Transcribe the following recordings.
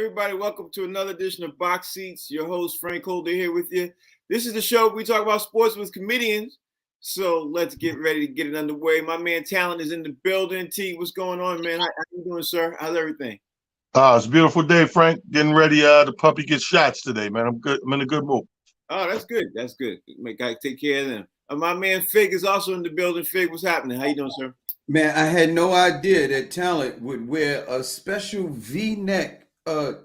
everybody. Welcome to another edition of Box Seats. Your host, Frank Holder, here with you. This is the show where we talk about sports with comedians. So let's get ready to get it underway. My man Talent is in the building. T, what's going on, man? How you doing, sir? How's everything? It's a beautiful day, Frank. Getting ready. The puppy gets shots today, man. I'm good. I'm in a good mood. Oh, that's good. That's good. Gotta take care of them. My man Fig is also in the building. Fig, what's happening? How you doing, sir? Man, I had no idea that Talent would wear a special V-neck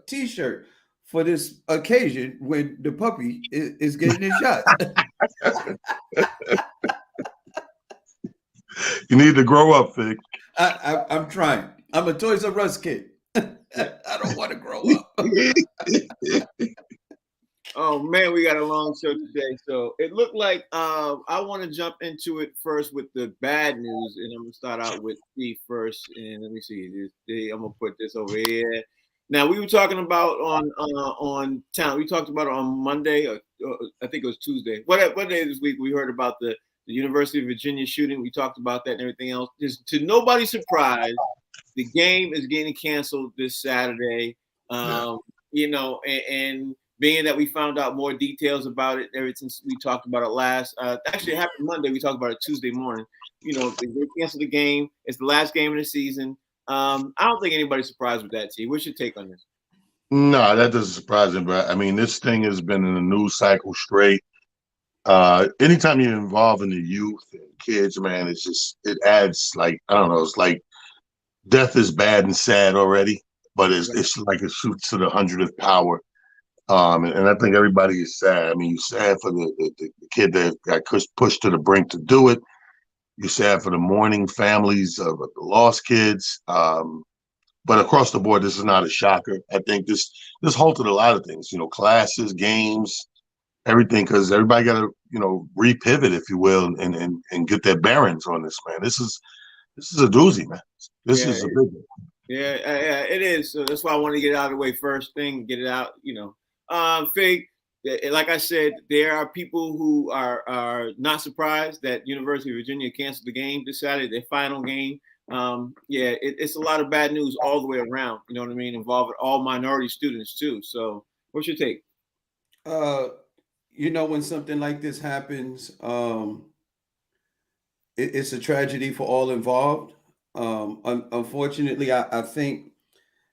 T-shirt for this occasion when the puppy is getting his shot. You need to grow up, Fig. I'm trying. I'm a Toys R Us kid. I don't want to grow up. Oh man, we got a long show today. So it looked like I want to jump into it first with the bad news, and I'm gonna start out with Steve first. And let me see, I'm gonna put this over here. Now we were talking about on Talent. We talked about it on Monday, or I think it was Tuesday. What day this week we heard about the University of Virginia shooting. We talked about that and everything else. Just to nobody's surprise, the game is getting canceled this Saturday. You know, and being that we found out more details about it ever since we talked about it last. Actually, it happened Monday. We talked about it Tuesday morning. You know, they canceled the game. It's the last game of the season. I don't think anybody's surprised with that, T. What's your take on this? No, that doesn't surprise me, but I mean, this thing has been in the news cycle straight. Anytime you're involved in the youth and kids, man, it adds, like, I don't know, it's like death is bad and sad already, but it's like it shoots to the 100th power. And I think everybody is sad. I mean, you're sad for the kid that got pushed to the brink to do it. You're sad for the mourning families of the lost kids. But across the board, this is not a shocker. I think this halted a lot of things, you know, classes, games, everything, because everybody got to, you know, repivot, if you will, and get their bearings on this, man. This is a doozy, man. This is a big one. Yeah, it is. So that's why I want to get it out of the way first thing, get it out, you know. Fig, like I said, there are people who are not surprised that University of Virginia canceled the game this Saturday, their final game. It's a lot of bad news all the way around. You know what I mean? Involving all minority students too. So, what's your take? You know, when something like this happens, it's a tragedy for all involved. Unfortunately, I think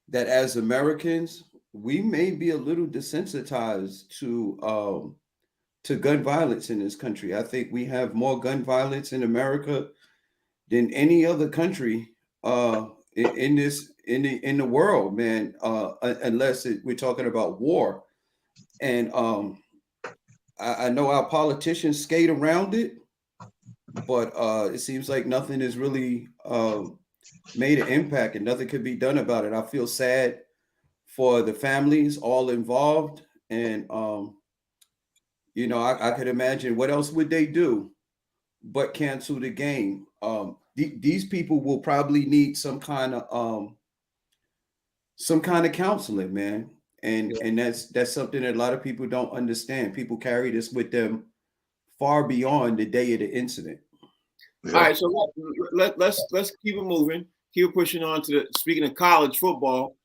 that as Americans, we may be a little desensitized to gun violence in this country. I think we have more gun violence in America than any other country in the world, man. Unless we're talking about war, and I know our politicians skate around it, but it seems like nothing is really made an impact, and nothing could be done about it. I feel sad for the families all involved. And, you know, I could imagine what else would they do but cancel the game. These people will probably need some kind of counseling, man. And that's something that a lot of people don't understand. People carry this with them far beyond the day of the incident. Yeah. All right, so let's keep it moving, keep pushing on to speaking of college football.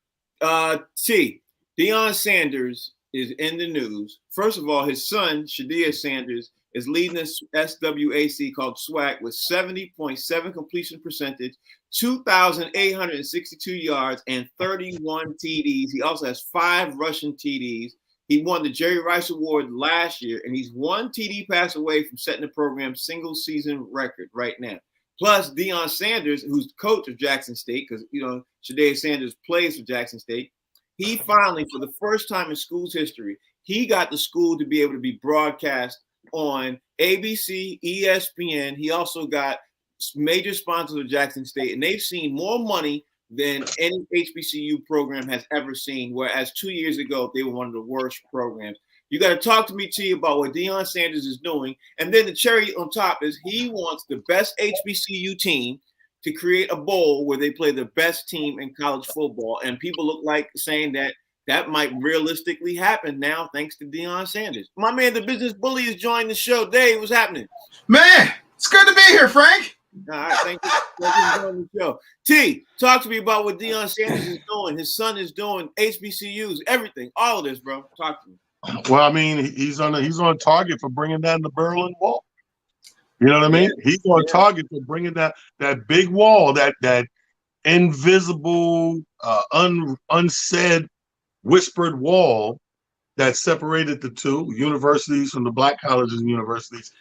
Deion Sanders is in the news. First of all, his son, Shadia Sanders, is leading this SWAC called SWAC with 70.7 completion percentage, 2,862 yards, and 31 TDs. He also has 5 rushing TDs. He won the Jerry Rice Award last year, and he's 1 TD pass away from setting the program's single season record right now. Plus, Deion Sanders, who's the coach of Jackson State, because, you know, Shadia Sanders plays for Jackson State, he finally, for the first time in school's history, he got the school to be able to be broadcast on ABC, ESPN. He also got major sponsors of Jackson State, and they've seen more money than any HBCU program has ever seen, whereas 2 years ago, they were one of the worst programs. You got to talk to me, T, about what Deion Sanders is doing. And then the cherry on top is he wants the best HBCU team to create a bowl where they play the best team in college football. And people look like saying that might realistically happen now, thanks to Deion Sanders. My man, the business bully, is joining the show. Dave, what's happening? Man, it's good to be here, Frank. All right, thank you. Thank you for joining the show. T, talk to me about what DeShaun Sanders is doing. His son is doing HBCUs, everything, all of this, bro. Talk to me. Well, I mean, he's on target for bringing down the Berlin Wall. You know what I mean? Yeah, He's on target for bringing that big wall, that invisible, unsaid, whispered wall that separated the two universities from the black colleges and universities.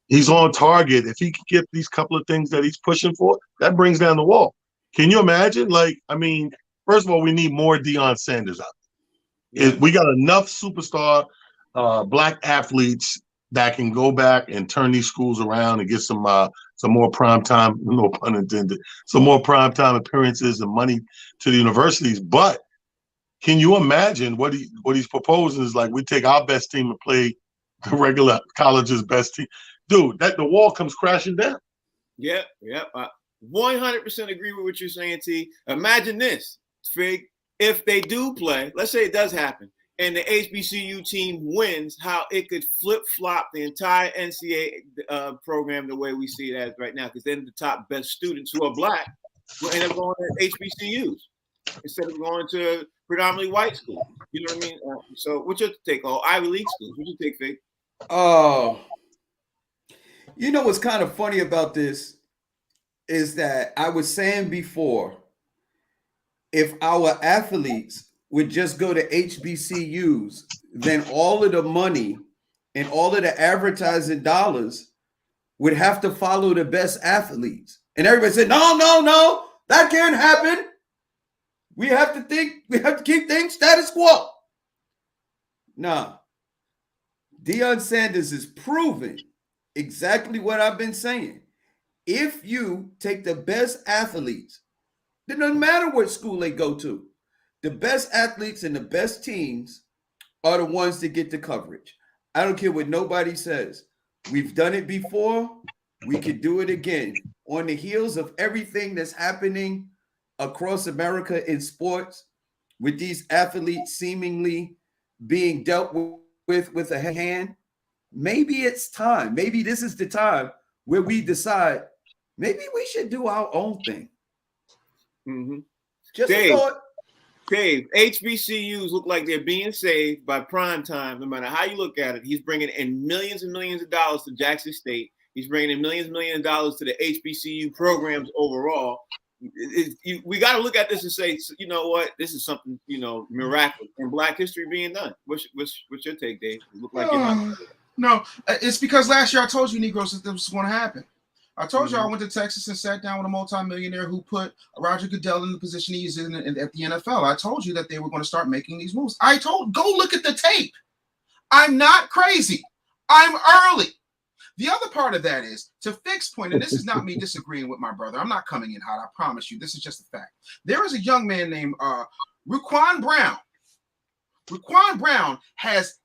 He's on target. If he can get these couple of things that he's pushing for, that brings down the wall. Can you imagine? Like, I mean, first of all, we need more DeShaun Sanders out there. We got enough superstar black athletes that can go back and turn these schools around and get some more prime time, no pun intended, some more prime time appearances and money to the universities. But can you imagine what he's proposing is like we take our best team and play the regular college's best team. Dude, the wall comes crashing down. Yep. 100% agree with what you're saying, T. Imagine this, Fig. If they do play, let's say it does happen, and the HBCU team wins, how it could flip-flop the entire NCAA program the way we see it as right now, because then the top best students who are black will end up going to HBCUs instead of going to predominantly white schools. You know what I mean? So what's your take on Ivy League schools? What's your take, Fig? Oh, you know what's kind of funny about this is that I was saying before, if our athletes would just go to HBCUs, then all of the money and all of the advertising dollars would have to follow the best athletes. And everybody said, no, that can't happen. We have to keep things status quo. Nah. DeShaun Sanders is proving exactly what I've been saying. If you take the best athletes, it doesn't matter what school they go to. The best athletes and the best teams are the ones that get the coverage. I don't care what nobody says. We've done it before. We could do it again. On the heels of everything that's happening across America in sports, with these athletes seemingly being dealt with a hand, maybe it's time. Maybe this is the time where we decide maybe we should do our own thing. Mm-hmm. Just a thought. Dave, HBCUs look like they're being saved by prime time. No matter how you look at it, he's bringing in millions and millions of dollars to Jackson State. He's bringing in millions and millions of dollars to the HBCU programs overall. We got to look at this and say, you know what, this is something, miraculous in Black history being done. What's your take, Dave? You look like no, it's because last year I told you Negroes that this was going to happen. I told you I went to Texas and sat down with a multimillionaire who put Roger Goodell in the position he's in at the NFL. I told you that they were going to start making these moves. Go look at the tape. I'm not crazy. I'm early. The other part of that is, to Fig's point, and this is not me disagreeing with my brother. I'm not coming in hot. I promise you. This is just a fact. There is a young man named Raquan Brown. Raquan Brown has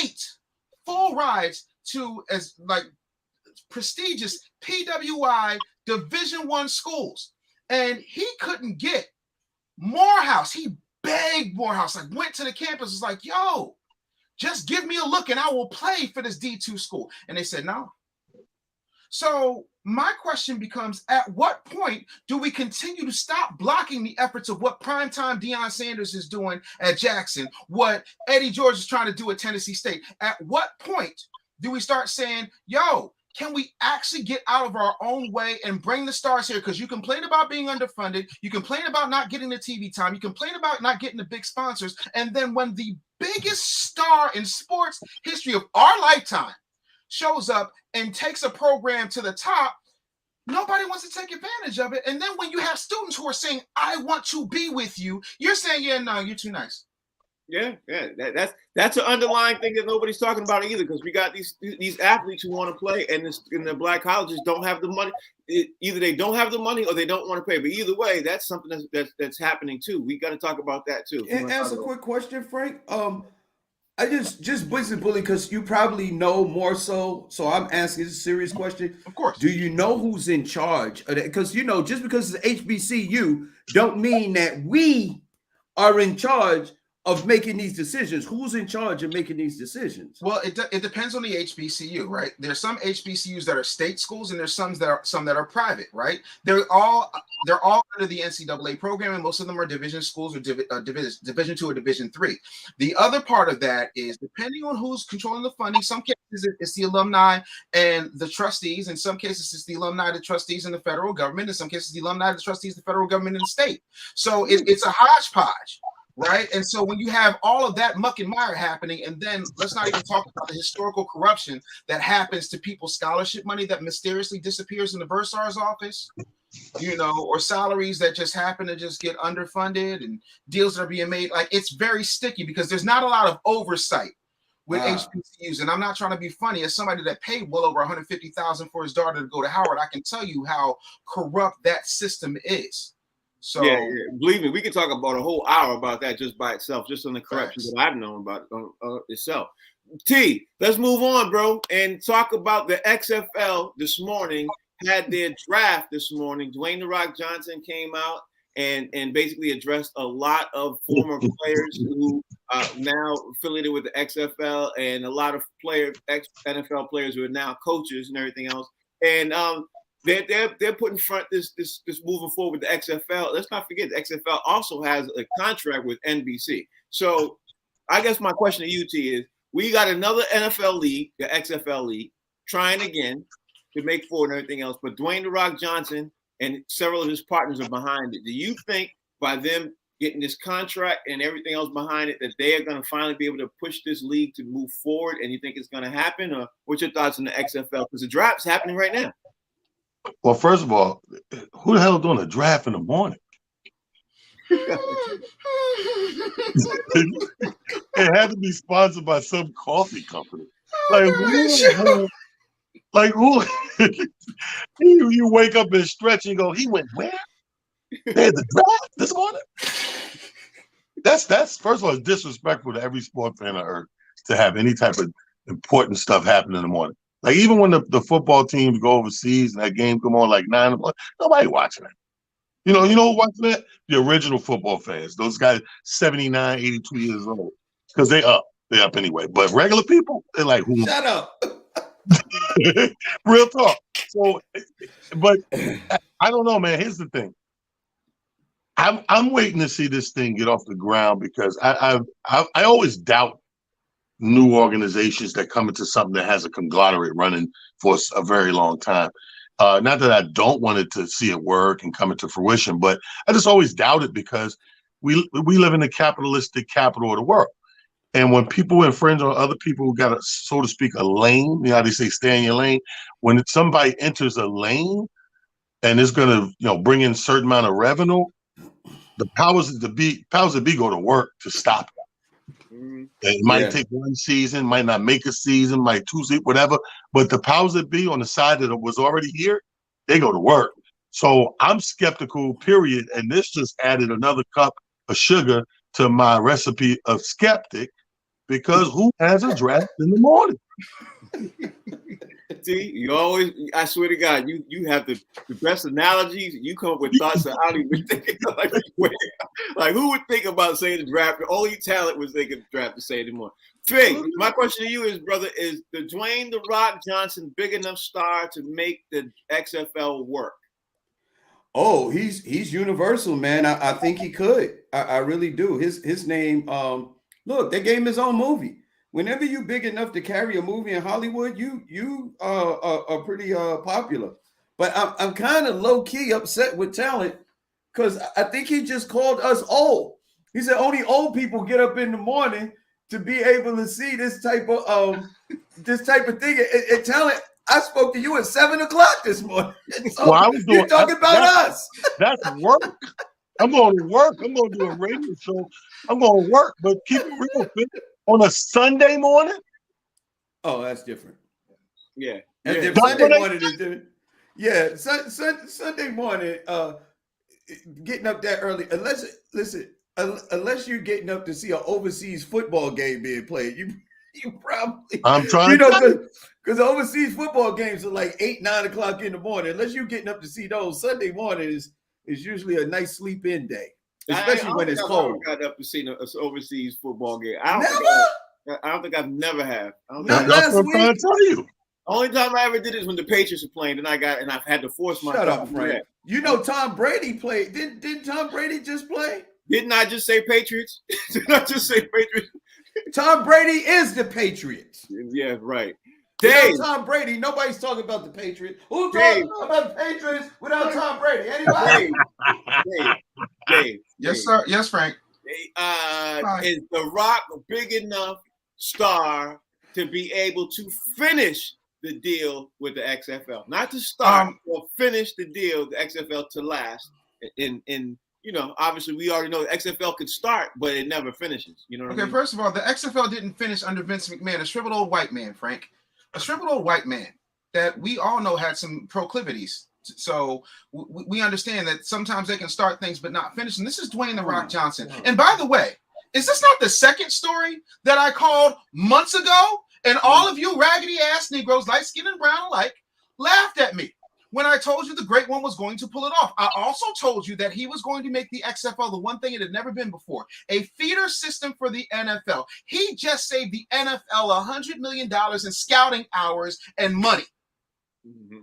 8 full rides to prestigious PWI Division I schools, and he couldn't get Morehouse. He begged Morehouse, went to the campus, was like, yo, just give me a look and I will play for this D2 school. And they said no. So my question becomes, at what point do we continue to stop blocking the efforts of what primetime DeShaun Sanders is doing at Jackson, what Eddie George is trying to do at Tennessee State? At what point do we start saying, yo, can we actually get out of our own way and bring the stars here? Because you complain about being underfunded. You complain about not getting the TV time. You complain about not getting the big sponsors. And then when the biggest star in sports history of our lifetime shows up and takes a program to the top, nobody wants to take advantage of it. And then when you have students who are saying, I want to be with you, you're saying, yeah, no, you're too nice. Yeah. That's an underlying thing that nobody's talking about either, because we got these athletes who want to play, and the black colleges don't have the money. Either they don't have the money or they don't want to pay. But either way, that's something that's happening too. We got to talk about that too. And ask a quick question, Frank. I just bully because you probably know more so I'm asking this a serious question. Of course. Do you know who's in charge of that? Because just because it's HBCU don't mean that we are in charge of making these decisions? Who's in charge of making these decisions? Well, it depends on the HBCU, right? There's some HBCUs that are state schools, and there's some that are private, right? They're all under the NCAA program, and most of them are division schools or Division 2 or Division 3. The other part of that is depending on who's controlling the funding. Some cases it's the alumni and the trustees. In some cases it's the alumni, the trustees, and the federal government. In some cases the alumni, the trustees, the federal government, and the state. So it's a hodgepodge. Right. And so when you have all of that muck and mire happening, and then let's not even talk about the historical corruption that happens to people's scholarship money that mysteriously disappears in the bursar's office, or salaries that just happen to just get underfunded and deals that are being made. Like, it's very sticky because there's not a lot of oversight with HBCUs. And I'm not trying to be funny. As somebody that paid well over $150,000 for his daughter to go to Howard, I can tell you how corrupt that system is. So yeah, believe me, we can talk about a whole hour about that just by itself, just on the corruption that I've known about itself. T, let's move on, bro, and talk about the XFL this morning. Had their draft this morning. Dwayne "The Rock" Johnson came out and basically addressed a lot of former players who are now affiliated with the XFL, and a lot of ex-NFL players who are now coaches and everything else. And they're putting front this moving forward with the XFL. Let's not forget the XFL also has a contract with NBC. So I guess my question to you, T, is we got another NFL league, the XFL league, trying again to make forward and everything else. But Dwayne "The Rock" Johnson and several of his partners are behind it. Do you think by them getting this contract and everything else behind it that they are going to finally be able to push this league to move forward? And you think it's going to happen? Or what's your thoughts on the XFL? Because the draft's happening right now. Well, first of all, who the hell is doing a draft in the morning? It had to be sponsored by some coffee company. Who? You wake up and stretch and go, he went where? They had the draft this morning? That's first of all, it's disrespectful to every sport fan on earth to have any type of important stuff happen in the morning. Like, even when the football teams go overseas and that game come on like 9 o'clock, nobody watching that. You know who watching that? The original football fans. Those guys 79, 82 years old. Because they up. They're up anyway. But regular people, they're like, who? Shut up. Real talk. So, but I don't know, man. Here's the thing. I'm waiting to see this thing get off the ground because I always doubt new organizations that come into something that has a conglomerate running for a very long time. Not that I don't want it to see it work and come into fruition, but I just always doubt it because we live in the capitalistic capital of the world. And when people infringe on other people who got, so to speak, a lane, you know how they say stay in your lane, when somebody enters a lane and it's going to bring in a certain amount of revenue, the powers that be go to work to stop it. It might take one season, might not make a season, might 2 seasons, whatever. But the powers that be on the side that was already here, they go to work. So I'm skeptical, period. And this just added another cup of sugar to my recipe of skeptic, because who has a draft in the morning? See, I swear to God, you have the best analogies. You come up with thoughts that I don't even think of. Like, who would think about saying the draft? The only talent was thinking the draft to say it anymore. Fig, my question to you is, brother, is the Dwayne "The Rock" Johnson big enough star to make the XFL work? Oh, he's universal, man. I think he could. I really do. His name, look, they gave him his own movie. Whenever you big enough to carry a movie in Hollywood, you are pretty popular. But I'm kind of low key upset with talent because I think he just called us old. He said only old people get up in the morning to be able to see this type of thing. And talent, I spoke to you at 7 o'clock this morning. So well, I was doing, you're talking about us. That's work. I'm going to work. I'm going to do a radio show. I'm going to work. But keep it real, on a Sunday morning? Oh, that's different. Yeah. And Sunday morning is different. Yeah, Sunday morning, getting up that early, unless you're getting up to see an overseas football game being played, you probably, I'm trying because overseas football games are like 8, 9 o'clock in the morning. Unless you're getting up to see those, Sunday morning is usually a nice sleep in day. especially when it's cold. I got up to see an overseas football game. I don't think I've never have. Not last week. I'm trying to tell you. Only time I ever did it was when the Patriots were playing, and I've had to force myself. Shut up, to do Frank. that. You know Tom Brady played. Didn't Tom Brady just play? Didn't I just say Patriots? Didn't I just say Patriots? Tom Brady is the Patriots. Yeah, right. Without Dave, Tom Brady, nobody's talking about the Patriots. Who Dave. talking about the Patriots without Tom Brady? Anybody? Dave. Yes, sir. Yes, Frank. Is The Rock a big enough star to be able to finish the deal with the XFL? Not to start, or finish the deal, the XFL to last. In obviously we already know the XFL could start, but it never finishes. You know what I mean? First of all, the XFL didn't finish under Vince McMahon, a shriveled old white man, Frank. A shriveled old white man that we all know had some proclivities. So we understand that sometimes they can start things but not finish. And this is Dwayne The Rock Johnson. And by the way, is this not the second story that I called months ago? And all of you raggedy ass Negroes, light skin and brown alike, laughed at me when I told you the great one was going to pull it off. I also told you that he was going to make the XFL the one thing it had never been before, a feeder system for the NFL. He just saved the NFL $100 million in scouting hours and money. Mm-hmm.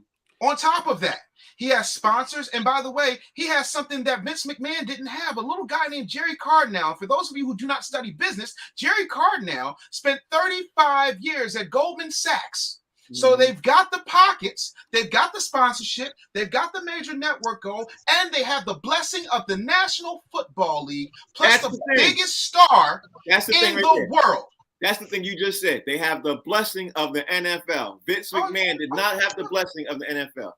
On top of that, he has sponsors. And by the way, he has something that Vince McMahon didn't have, a little guy named Jerry Cardinal. For those of you who do not study business, Jerry Cardinal spent 35 years at Goldman Sachs. So they've got the pockets, they've got the sponsorship, they've got the major network goal, and they have the blessing of the National Football League, plus the biggest star in the world. That's the thing you just said. They have the blessing of the NFL. Vince McMahon did not have the blessing of the NFL.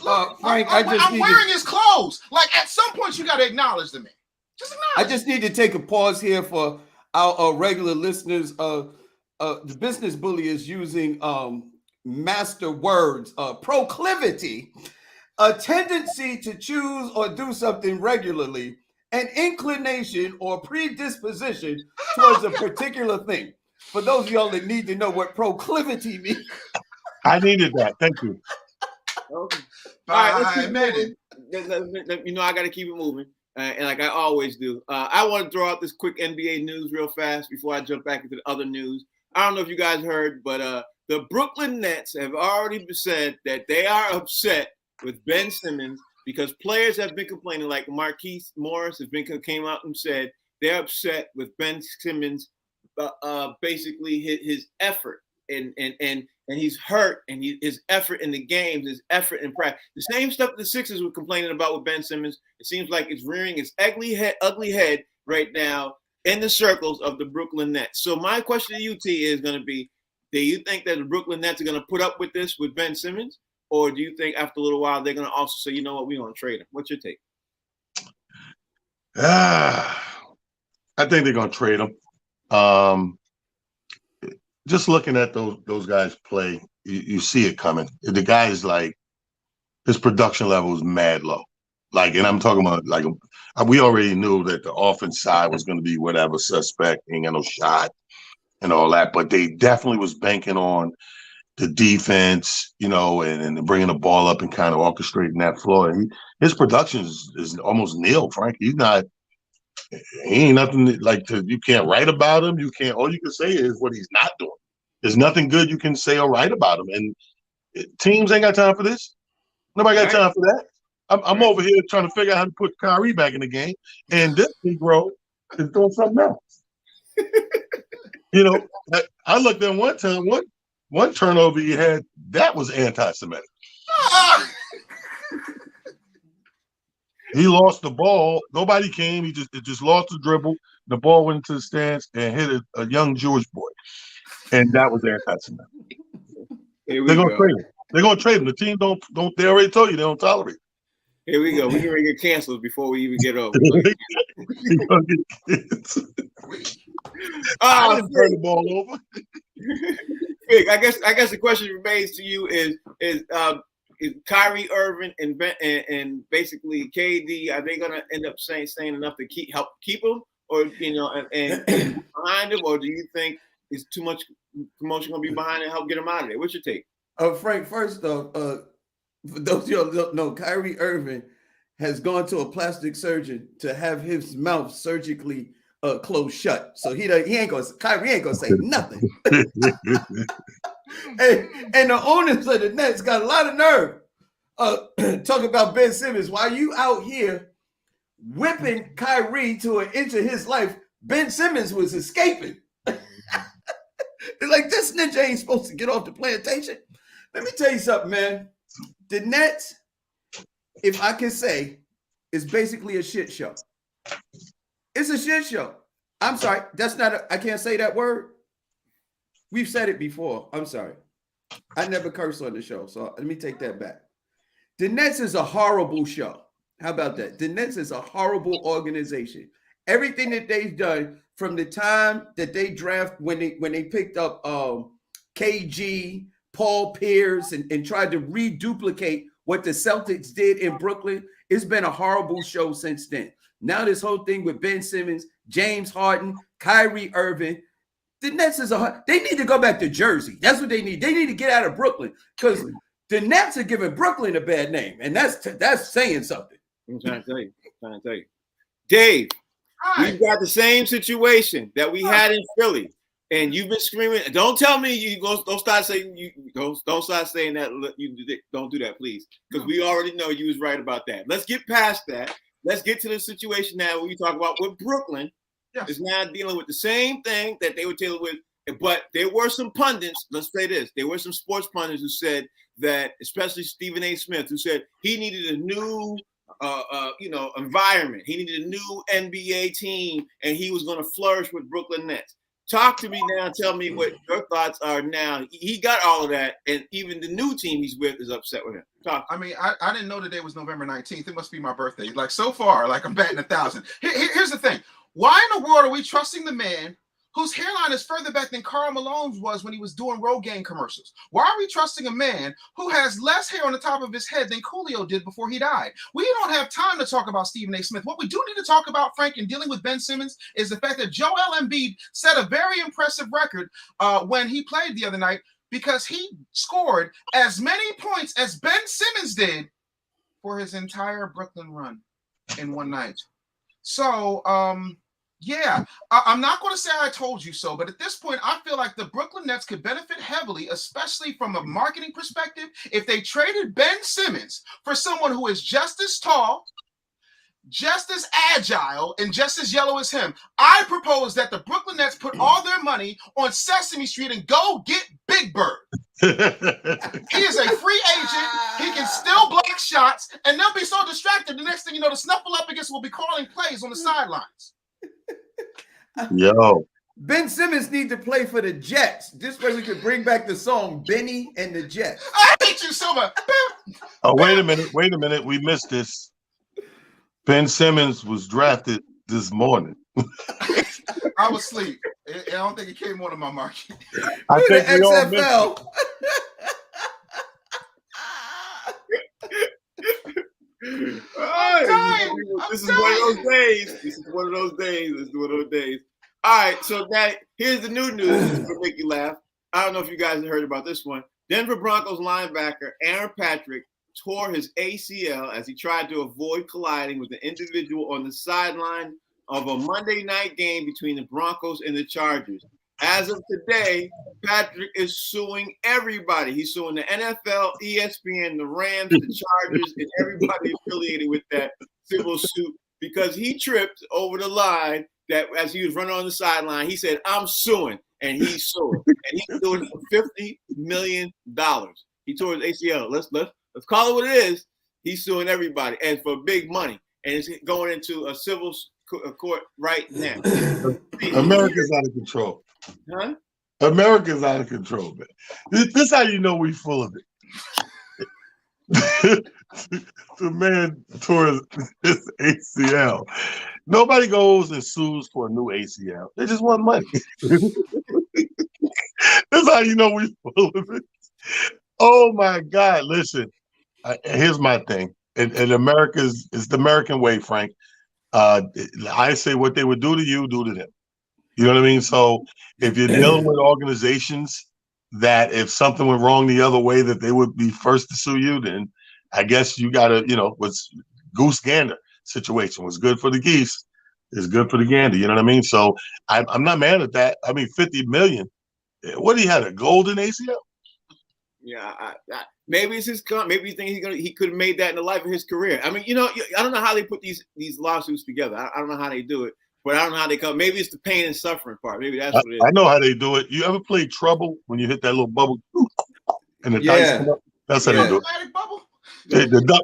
Look, Frank, I'm wearing his clothes. Like, at some point, you got to acknowledge to me. Just acknowledge. I just need to take a pause here for our regular listeners. The business bully is using master words: proclivity, a tendency to choose or do something regularly, an inclination or predisposition towards a particular thing. For those of y'all that need to know what proclivity means, I needed that. Thank you. Okay. All right, let's keep moving. I got to keep it moving, and like I always do. I want to throw out this quick NBA news real fast before I jump back into the other news. I don't know if you guys heard, but the Brooklyn Nets have already said that they are upset with Ben Simmons because players have been complaining. Like Marquise Morris came out and said they're upset with Ben Simmons, basically his effort and he's hurt, and his effort in the games, his effort in practice. The same stuff the Sixers were complaining about with Ben Simmons. It seems like it's rearing its ugly head right now in the circles of the Brooklyn Nets. So my question to you, T, is going to be, do you think that the Brooklyn Nets are going to put up with this with Ben Simmons? Or do you think after a little while they're going to also say, you know what, we're going to trade him? What's your take? I think they're going to trade him. Just looking at those guys play, you see it coming. The guy is like, his production level is mad low. Like, and I'm talking about, like, we already knew that the offense side was going to be whatever, suspect, ain't got no shot and all that. But they definitely was banking on the defense, and bringing the ball up and kind of orchestrating that floor. And his production is almost nil, Frank. He ain't nothing you can't write about him. All you can say is what he's not doing. There's nothing good you can say or write about him. And teams ain't got time for this. Nobody got time for that. I'm over here trying to figure out how to put Kyrie back in the game. And this Negro is doing something else. I looked at one time, one turnover he had, that was anti-Semitic. He lost the ball. Nobody came. He just lost the dribble. The ball went into the stands and hit a young Jewish boy. And that was anti-Semitic. They're gonna trade him. They're gonna trade him. The team don't they already told you they don't tolerate. Here we go. We're gonna get canceled before we even get over. I didn't turn the ball over. Vic, I guess the question remains to you is Kyrie Irving and basically KD, are they gonna end up saying enough to help keep him, or and behind him, or do you think it's too much commotion gonna be behind it and help get him out of there? What's your take? Frank, first off, for those of y'all who don't know, Kyrie Irving has gone to a plastic surgeon to have his mouth surgically closed shut. So Kyrie ain't gonna say nothing. And the owners of the Nets got a lot of nerve talking about Ben Simmons. While you out here whipping Kyrie to an inch of his life, Ben Simmons was escaping. Like, this ninja ain't supposed to get off the plantation. Let me tell you something, man. The Nets, if I can say, is basically a shit show. It's a shit show. I'm sorry. I can't say that word. We've said it before. I'm sorry. I never curse on the show, so let me take that back. The Nets is a horrible show. How about that? The Nets is a horrible organization. Everything that they've done from the time that they draft when they picked up KG, Paul Pierce, and tried to reduplicate what the Celtics did in Brooklyn, it's been a horrible show since then. Now this whole thing with Ben Simmons, James Harden, Kyrie Irving, the Nets they need to go back to Jersey. That's what they need. They need to get out of Brooklyn because the Nets are giving Brooklyn a bad name, and that's saying something. I'm trying to tell you. Dave, we've got the same situation that we had in Philly, and you've been screaming. Don't tell me don't start saying don't start saying that. Don't do that, please, because we already know you was right about that. Let's get past that. Let's get to the situation now where we talk about what Brooklyn is now dealing with the same thing that they were dealing with. But there were some pundits, let's say this, there were some sports pundits who said that, especially Stephen A. Smith, who said he needed a new environment. He needed a new NBA team, and he was going to flourish with Brooklyn Nets. Talk to me now. Tell me what your thoughts are now. He got all of that, and even the new team he's with is upset with him. I mean, I didn't know the day was November 19th. It must be my birthday. Like, so far, like, I'm batting 1,000. Here's the thing. Why in the world are we trusting the man whose hairline is further back than Karl Malone's was when he was doing Rogaine commercials? Why are we trusting a man who has less hair on the top of his head than Coolio did before he died? We don't have time to talk about Stephen A. Smith. What we do need to talk about, Frank, in dealing with Ben Simmons is the fact that Joel Embiid set a very impressive record when he played the other night, because he scored as many points as Ben Simmons did for his entire Brooklyn run in one night. So, yeah, I'm not going to say I told you so, but at this point, I feel like the Brooklyn Nets could benefit heavily, especially from a marketing perspective, if they traded Ben Simmons for someone who is just as tall, just as agile, and just as yellow as him. I propose that the Brooklyn Nets put all their money on Sesame Street and go get Big Bird. He is a free agent. He can still block shots, and they'll be so distracted. The next thing you know, the Snuffleupagus will be calling plays on the sidelines. Yo, Ben Simmons need to play for the Jets. This way we could bring back the song Benny and the Jets. I hate you so much. oh, wait a minute. We missed this. Ben Simmons was drafted this morning. I was asleep. I don't think it came on my market. I think the we all XFL. This is one of those days. All right, so now here's the new news. This is to make you laugh. I don't know if you guys have heard about this one. Denver Broncos linebacker Aaron Patrick tore his ACL as he tried to avoid colliding with an individual on the sideline of a Monday night game between the Broncos and the Chargers. As of today, Patrick is suing everybody. He's suing the NFL, ESPN, the Rams, the Chargers, and everybody affiliated with that civil suit because he tripped over the line that as he was running on the sideline, he said, "I'm suing," and he's suing. And he's doing it for $50 million. He tore his ACL. Let's call it what it is. He's suing everybody and for big money. And it's going into a civil court right now. America's out of control. Huh? America's out of control, man. This is how you know we full of it. The man tore his ACL. Nobody goes and sues for a new ACL. They just want money. This is how you know we full of it. Oh my God! Listen, here's my thing. And America's it's the American way, Frank. I say what they would do to you, do to them. You know what I mean? So if you're dealing with organizations that if something went wrong the other way, that they would be first to sue you, then I guess you got to, goose gander situation. What's good for the geese is good for the gander. You know what I mean? So I'm not mad at that. I mean, 50 million. What he had, a golden ACL? Yeah, maybe it's his. Maybe you think he could have made that in the life of his career. I mean, I don't know how they put these lawsuits together. I don't know how they do it, but I don't know how they come. Maybe it's the pain and suffering part. Maybe that's what it is. I know how they do it. You ever play Trouble when you hit that little bubble and the dice come up? That's how they do it. Bubble.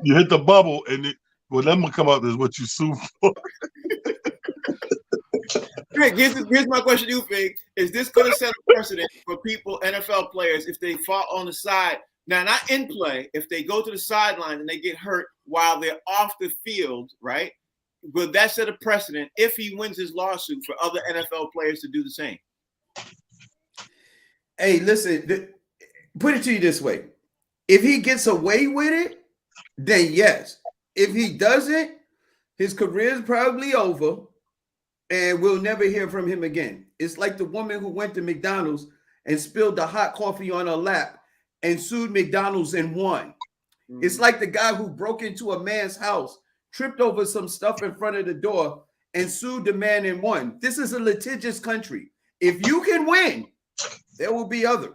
You hit the bubble and when them will come up is what you sue for. Greg, here's my question to you, Fig. Is this going to set a precedent for people, NFL players, if they fall on the side? Now, not in play, if they go to the sideline and they get hurt while they're off the field, right? Will that set a precedent if he wins his lawsuit for other NFL players to do the same? Hey, listen, put it to you this way. If he gets away with it, then yes. If he doesn't, his career is probably over. And we'll never hear from him again. It's like the woman who went to McDonald's and spilled the hot coffee on her lap and sued McDonald's and won. Mm-hmm. It's like the guy who broke into a man's house, tripped over some stuff in front of the door, and sued the man and won. This is a litigious country. If you can win, there will be others.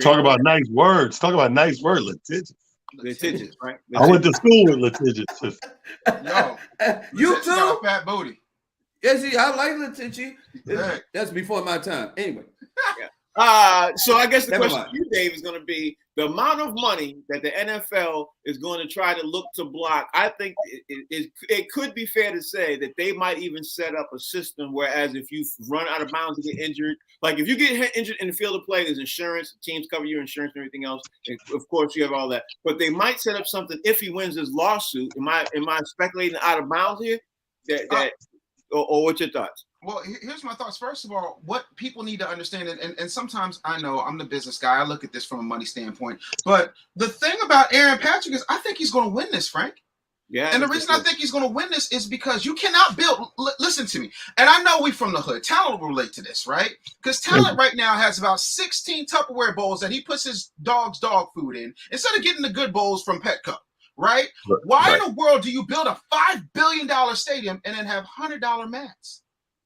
Talk about nice words. Litigious. Litigious, right? I went to school with litigious. Yo, you too? Got a fat booty. Yes, I like litigious. That's before my time. Anyway. So I guess the question to you, Dave, is going to be the amount of money that the NFL is going to try to look to block. I think it could be fair to say that they might even set up a system whereas if you run out of bounds and get injured, like if you get injured in the field of play, there's insurance, teams cover your insurance and everything else. And of course, you have all that. But they might set up something if he wins his lawsuit. Am I speculating out of bounds here? Or what's your thoughts? Well, here's my thoughts. First of all, what people need to understand, and sometimes I know I'm the business guy. I look at this from a money standpoint. But the thing about Aaron Patrick is I think he's going to win this, Frank. Yeah. And the reason I think he's going to win this is because you cannot build – listen to me. And I know we from the hood. Talent will relate to this, right? Because Talent right now has about 16 Tupperware bowls that he puts his dog's dog food in instead of getting the good bowls from Petco, right? Why in the world do you build a $5 billion stadium and then have $100 mats?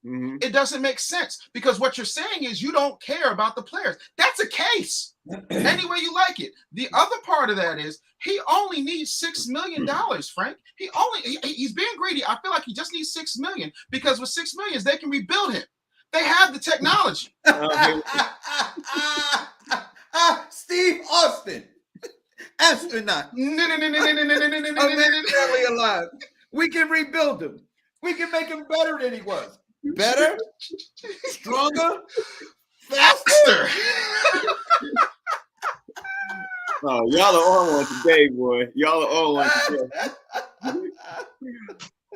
Mm-hmm. It doesn't make sense because what you're saying is you don't care about the players. That's a case. Any way you like it. The other part of that is he only needs $6 million, Frank. He's being greedy. I feel like he just needs $6 million because with $6 million, they can rebuild him. They have the technology. Steve Austin, astronaut. Barely alive. We can rebuild him. We can make him better than he was. Better, stronger, faster. Oh, y'all are on one today, boy. Y'all are on one today.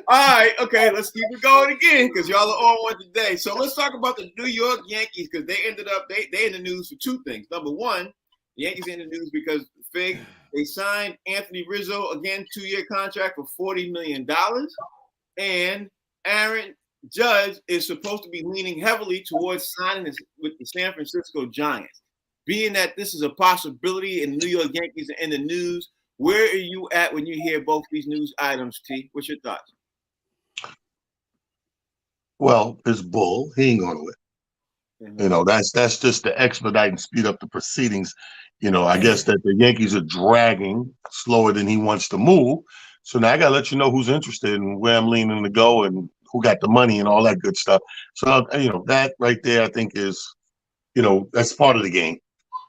All right, okay, let's keep it going again because y'all are on one today. So let's talk about the New York Yankees because they ended up they in the news for two things. Number one, the Yankees in the news because they signed Anthony Rizzo again, 2-year contract for $40 million, and Aaron Judge is supposed to be leaning heavily towards signing this with the San Francisco Giants. Being that this is a possibility and the New York Yankees are in the news, where are you at when you hear both these news items, T? What's your thoughts? Well, it's bull. He ain't going to win. You know, that's just to expedite and speed up the proceedings. You know, I guess that the Yankees are dragging slower than he wants to move. So now I got to let you know who's interested and where I'm leaning to go and who got the money and all that good stuff. So, you know, that right there, I think is, you know, that's part of the game.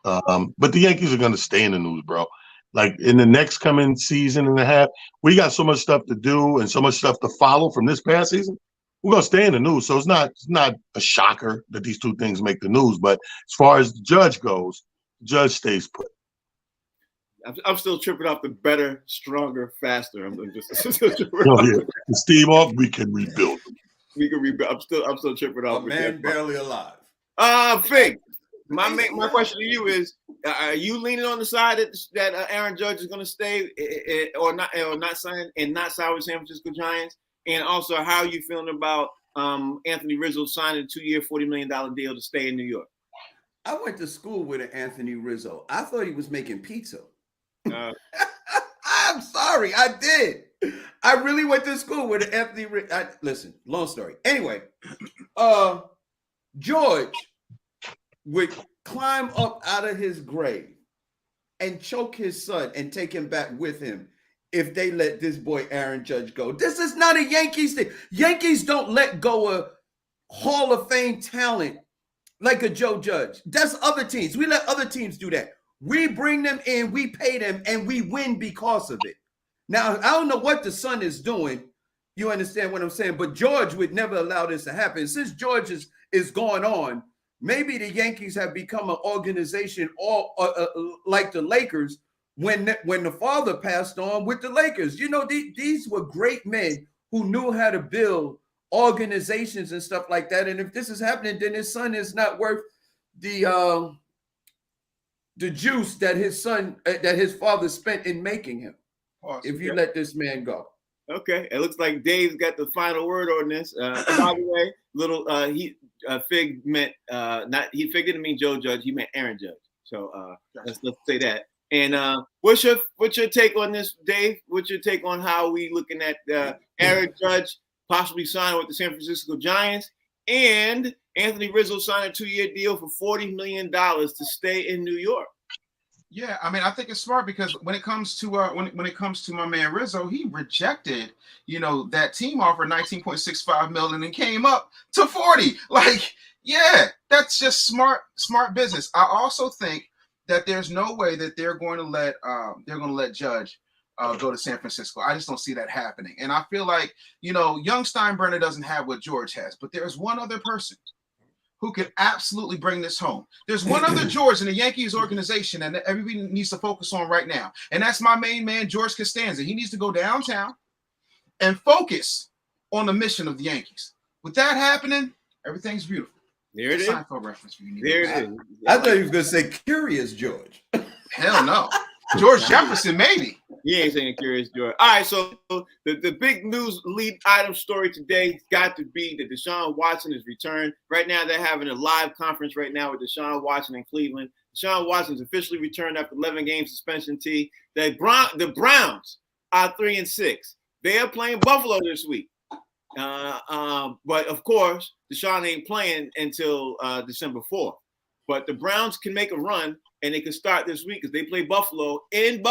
But the Yankees are going to stay in the news, bro. Like in the next coming season and a half, we got so much stuff to do and so much stuff to follow from this past season. We're going to stay in the news. So it's not a shocker that these two things make the news. But as far as the Judge goes, the Judge stays put. I'm still tripping off the better, stronger, faster. I'm Steve off, we can rebuild them. We can rebuild. I'm still tripping off. A man barely alive. Fig, my question to you is: are you leaning on the side that Aaron Judge is going to stay or not sign with the San Francisco Giants? And also, how are you feeling about Anthony Rizzo signing a 2-year, $40 million deal to stay in New York? I went to school with an Anthony Rizzo. I thought he was making pizza. I I'm sorry, I did. I really went to school with Anthony. Listen, long story. Anyway, George would climb up out of his grave and choke his son and take him back with him if they let this boy Aaron Judge go. This is not a Yankees thing. Yankees don't let go of Hall of Fame talent like a Joe Judge. That's other teams. We let other teams do that. We bring them in, we pay them, and we win because of it. Now, I don't know what the son is doing. You understand what I'm saying? But George would never allow this to happen. Since George is going on, maybe the Yankees have become an organization all like the Lakers when the father passed on with the Lakers. You know, these were great men who knew how to build organizations and stuff like that. And if this is happening, then his son is not worth the juice that his father spent in making him. Awesome. If you let this man go. Okay, it looks like Dave's got the final word on this. By the way, Fig meant Fig didn't mean Joe Judge, he meant Aaron Judge. So let's say that. And what's your take on this, Dave? What's your take on how we looking at Aaron Judge possibly signing with the San Francisco Giants and Anthony Rizzo signed a 2-year deal for $40 million to stay in New York? Yeah, I mean, I think it's smart because when it comes to when it comes to my man Rizzo, he rejected, that team offer $19.65 million and came up to 40. Like, yeah, that's just smart business. I also think that there's no way that they're going to let Judge go to San Francisco. I just don't see that happening. And I feel like, young Steinbrenner doesn't have what George has, but there's one other person who could absolutely bring this home. There's one other George in the Yankees organization that everybody needs to focus on right now. And that's my main man, George Costanza. He needs to go downtown and focus on the mission of the Yankees. With that happening, everything's beautiful. There it is. Seinfeld reference for you. There it is. I thought he was going to say Curious George. Hell no. George Jefferson, maybe. He ain't saying Curious George. All right, so the big news lead item story today has got to be that DeShaun Watson has returned. Right now, they're having a live conference right now with DeShaun Watson in Cleveland. DeShaun Watson's officially returned after 11-game suspension. The Browns are 3-6. They are playing Buffalo this week. But of course, DeShaun ain't playing until December 4th. But the Browns can make a run, and they can start this week because they play Buffalo in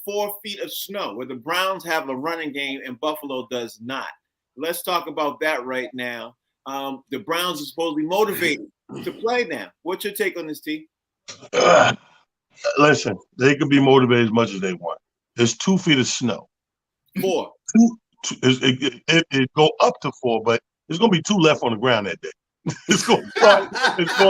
4 feet of snow, where the Browns have a running game and Buffalo does not. Let's talk about that right now. The Browns are supposedly motivated to play now. What's your take on this, T? Listen, they can be motivated as much as they want. There's 2 feet of snow. 4. It go up to 4, but there's going to be 2 left on the ground that day. It's going to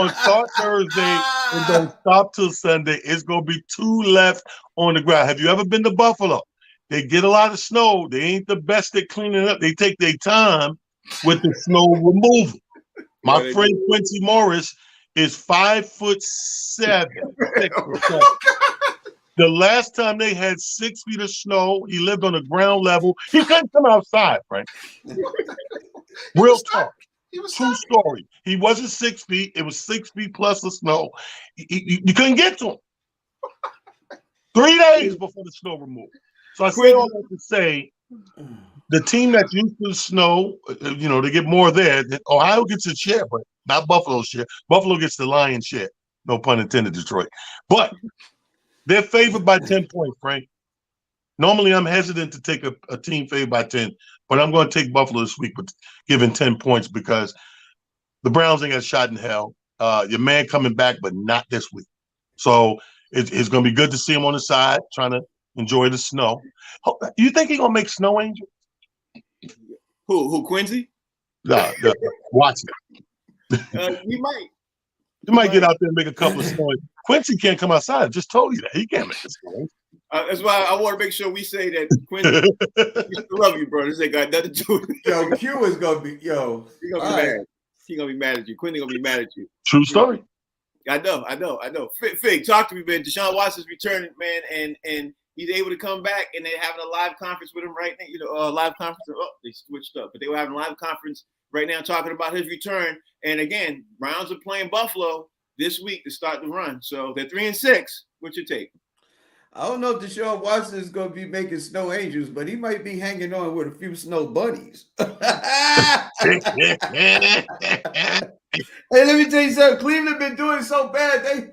start Thursday and don't stop till Sunday. It's going to be 2 left on the ground. Have you ever been to Buffalo? They get a lot of snow. They ain't the best at cleaning up. They take their time with the snow removal. My friend Quincy Morris is 5'7". The last time they had 6 feet of snow, he lived on the ground level. He couldn't come outside, Frank. Real talk. True story. He wasn't 6 feet. It was 6 feet plus of snow. You couldn't get to him. 3 days before the snow removal. So I say all that to say, the team that's used to the snow, they get more there. Ohio gets its share, but not Buffalo's share. Buffalo gets the lion's share. No pun intended, Detroit. But they're favored by 10 points, Frank. Normally, I'm hesitant to take a team favored by 10, but I'm going to take Buffalo this week, but giving 10 points because the Browns ain't got a shot in hell. Your man coming back, but not this week. So it's going to be good to see him on the side trying to enjoy the snow. You think he's going to make Snow Angel? Who, Quincy? No, Watson. He might. You might get out there and make a couple of snow. Quincy can't come outside. I just told you that. He can't make a snow. That's why I want to make sure we say that Quincy, I love you, bro. This ain't got nothing to do with it. Yo, Q is going to be, He's going to be mad. He's going to be mad at you. Quincy going to be mad at you. True story. I know. Fig, talk to me, man. DeShaun Watson's returning, man, and he's able to come back, and they're having a live conference with him right now. Live conference. Oh, they switched up, but they were having a live conference right now talking about his return. And again, Browns are playing Buffalo this week to start the run. So they're 3-6. What's your take? I don't know if DeShaun Watson is going to be making snow angels, but he might be hanging on with a few snow bunnies. Hey, let me tell you something. Cleveland been doing so bad.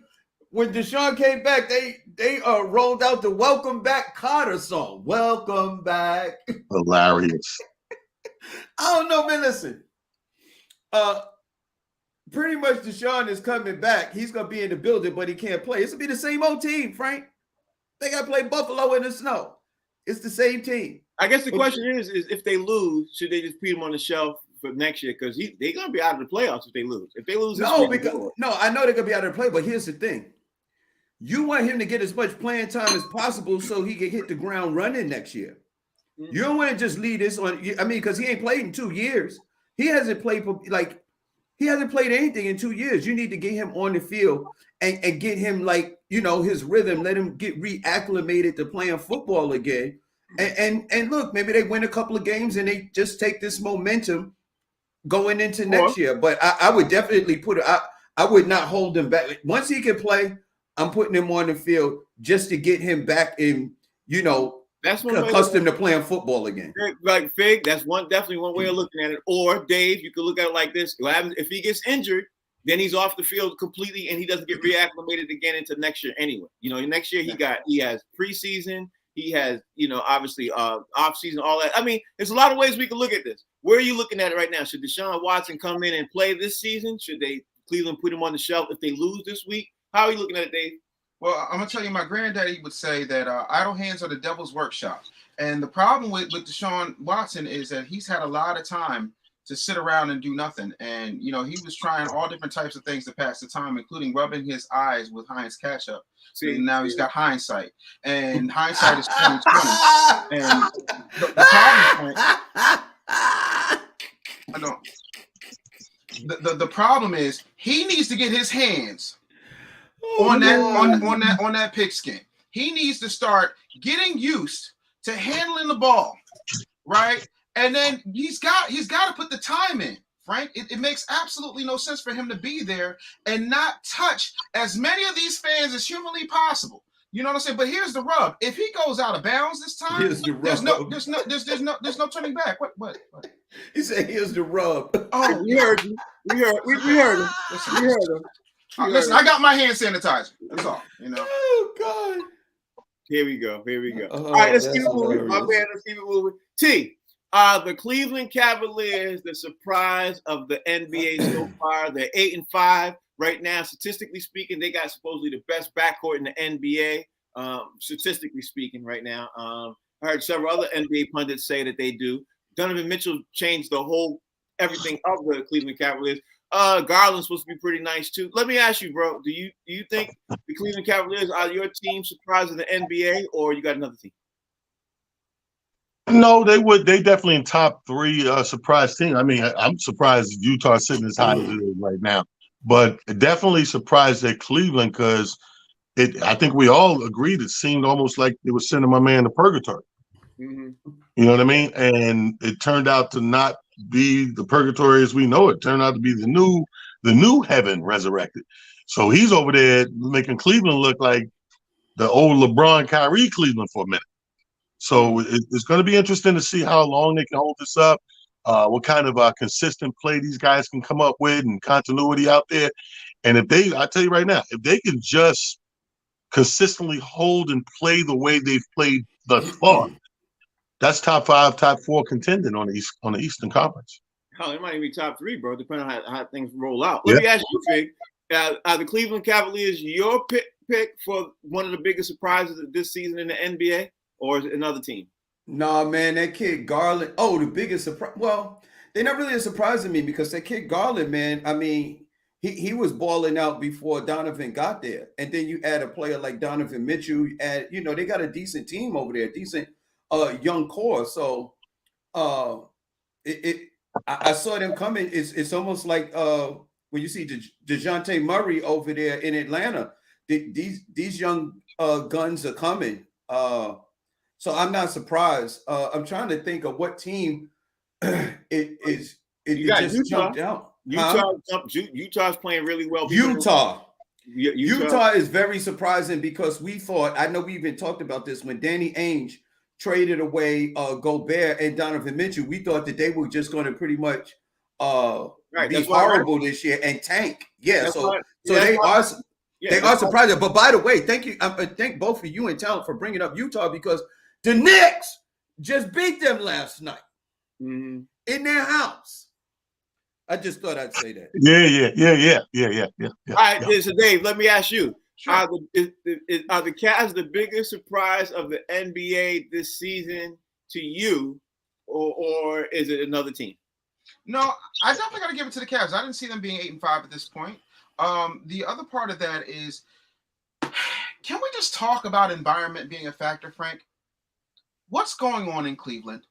When DeShaun came back, they rolled out the Welcome Back Carter song. Welcome back. Hilarious. I don't know, man. Listen. Pretty much DeShaun is coming back. He's gonna be in the building, but he can't play. It's gonna be the same old team, Frank. They gotta play Buffalo in the snow. It's the same team. I guess the question is if they lose, should they just put them on the shelf for next year? Because they're gonna be out of the playoffs if they lose. If they lose, I know they're gonna be out of the play, but here's the thing: you want him to get as much playing time as possible so he can hit the ground running next year. Mm-hmm. You don't want to just leave this on. I mean, because he ain't played in 2 years. He hasn't played he hasn't played anything in 2 years. You need to get him on the field and get him his rhythm. Let him get reacclimated to playing football again. And look, maybe they win a couple of games and they just take this momentum going into next year. But I would definitely I would not hold him back. Once he can play, I'm putting him on the field just to get him back in, that's one accustomed to playing football again. Like Fig, that's definitely one way of looking at it. Or Dave, you could look at it like this: what happens if he gets injured? Then he's off the field completely, and he doesn't get reacclimated again into next year anyway. Next year he has preseason, he has obviously off season, all that. I mean, there's a lot of ways we can look at this. Where are you looking at it right now? Should DeShaun Watson come in and play this season? Should Cleveland put him on the shelf if they lose this week? How are you looking at it, Dave? Well, I'm gonna tell you, my granddaddy would say that idle hands are the devil's workshop. And the problem with DeShaun Watson is that he's had a lot of time to sit around and do nothing. And he was trying all different types of things to pass the time, including rubbing his eyes with Heinz ketchup. And now he's got hindsight, and hindsight is 2020. And the problem, the problem is he needs to get his hands on that pigskin. He needs to start getting used to handling the ball, right? And then he's got to put the time in, Frank. It makes absolutely no sense for him to be there and not touch as many of these fans as humanly possible. You know what I'm saying? But here's the rub: if he goes out of bounds this time, there's no turning back. What? He said, "Here's the rub." Oh, we heard you. We heard him. Listen, I got my hand sanitizer. That's all. Oh God. Here we go. All right, let's keep it moving. My man, let's keep it moving. T. The Cleveland Cavaliers, the surprise of the NBA so far. They're 8-5 right now. Statistically speaking, they got supposedly the best backcourt in the NBA. Statistically speaking, right now. I heard several other NBA pundits say that they do. Donovan Mitchell changed the whole everything of the Cleveland Cavaliers. Garland's supposed to be pretty nice too. Let me ask you, bro. Do you think the Cleveland Cavaliers are your team surprise in the NBA, or you got another team? No, they definitely in top 3 surprise team. I mean, I'm surprised Utah sitting as high as it is right now, but definitely surprised at Cleveland because I think we all agreed it seemed almost like they were sending my man to purgatory. Mm-hmm. You know what I mean? And it turned out to not be the purgatory as we know it. Turned out to be the new heaven resurrected. So he's over there making Cleveland look like the old LeBron Kyrie Cleveland for a minute. So it's going to be interesting to see how long they can hold this up, what kind of consistent play these guys can come up with and continuity out there. And I tell you right now, if they can just consistently hold and play the way they've played thus far, that's top 5, top 4 contending on the Eastern Conference. Hell, it might even be top 3, bro, depending on how things roll out. Let me ask you, Fig. Are the Cleveland Cavaliers your pick for one of the biggest surprises of this season in the NBA? Or is it another team? Nah, man, that kid Garland. Oh, the biggest surprise. Well, they're not really surprising me because that kid Garland, man, I mean, he was balling out before Donovan got there. And then you add a player like Donovan Mitchell, they got a decent team over there, decent young core. So I saw them coming. It's almost like when you see DeJounte Murray over there in Atlanta, these young guns are coming. So I'm not surprised. I'm trying to think of what team it just Utah. jumped out. Utah's playing really well. Utah. Utah is very surprising because we thought, I know we even talked about this when Danny Ainge traded away Gobert and Donovan Mitchell. We thought that they were just going to pretty much be horrible this year and tank. Yeah, they are surprising. But by the way, thank you. I thank both of you and Talent for bringing up Utah because the Knicks just beat them last night in their house. I just thought I'd say that. Yeah. All right, so Dave, let me ask you: are the Cavs the biggest surprise of the NBA this season to you, or is it another team? No, I definitely got to give it to the Cavs. I didn't see them being 8-5 at this point. The other part of that is, can we just talk about environment being a factor, Frank? What's going on in Cleveland?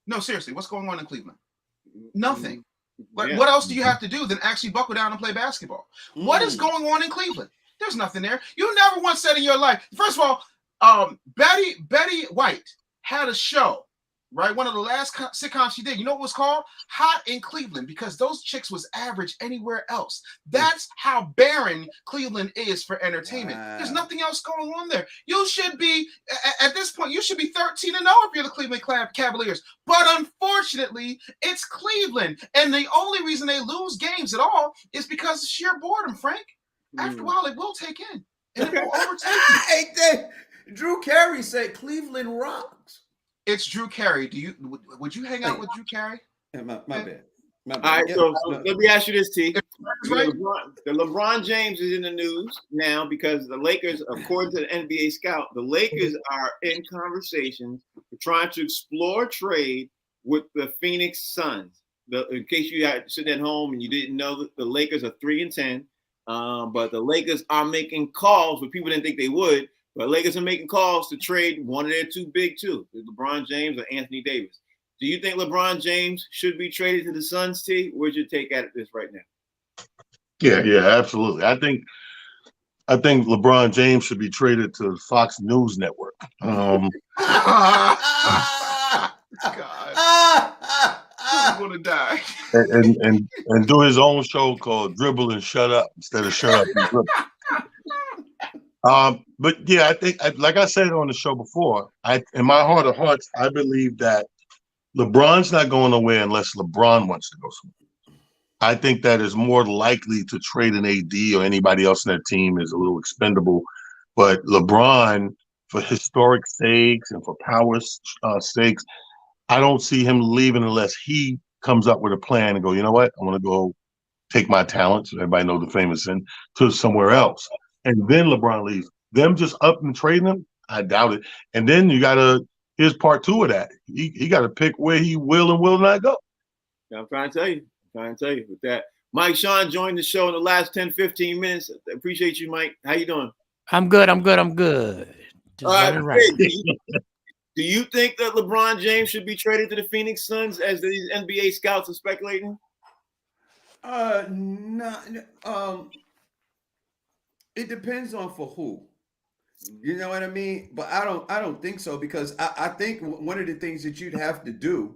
No, seriously, what's going on in Cleveland? Nothing. But what else do you have to do than actually buckle down and play basketball? What is going on in Cleveland? There's nothing there. You never once said in your life. First of all, Betty White had a show, right? One of the last sitcoms she did. You know what it was called? Hot in Cleveland, because those chicks was average anywhere else. That's how barren Cleveland is for entertainment. Wow. There's nothing else going on there. You should be, at this point, you should be 13-0 if you're the Cleveland Cavaliers. But unfortunately, it's Cleveland. And the only reason they lose games at all is because of sheer boredom, Frank. After a while, it will take in. And it will overtake you. Drew Carey said Cleveland rocks. It's Drew Carey. Would you hang out with Drew Carey? Yeah, my bad. All right, so let me ask you this, T. The LeBron James is in the news now because the Lakers, according to the NBA scout, the Lakers are in conversations for trying to explore trade with the Phoenix Suns. In case you had sitting at home and you didn't know, that the Lakers are 3-10, but the Lakers are making calls, but people didn't think they would. But Lakers are making calls to trade one of their two big two, LeBron James or Anthony Davis. Do you think LeBron James should be traded to the Suns, T? Where's your take at this right now? Yeah, absolutely. I think LeBron James should be traded to Fox News Network. God. Who's going to die? and do his own show called Dribble and Shut Up instead of Shut Up and Dribble. But yeah, I think, like I said on the show before, in my heart of hearts, I believe that LeBron's not going nowhere unless LeBron wants to go somewhere. I think that is more likely to trade an AD or anybody else in that team is a little expendable. But LeBron, for historic sakes and for power sakes, I don't see him leaving unless he comes up with a plan and go, you know what, I want to go take my talents, everybody knows the famous thing, to somewhere else. And then LeBron leaves. Them just up and trading him, I doubt it. And then you got to, here's part two of that. He got to pick where he will and will not go. I'm trying to tell you with that. Mike Sean joined the show in the last 10, 15 minutes. I appreciate you, Mike. How you doing? I'm good. Just right. Do you think that LeBron James should be traded to the Phoenix Suns as these NBA scouts are speculating? It depends on for who. You know what I mean? But I don't think so, because I think one of the things that you'd have to do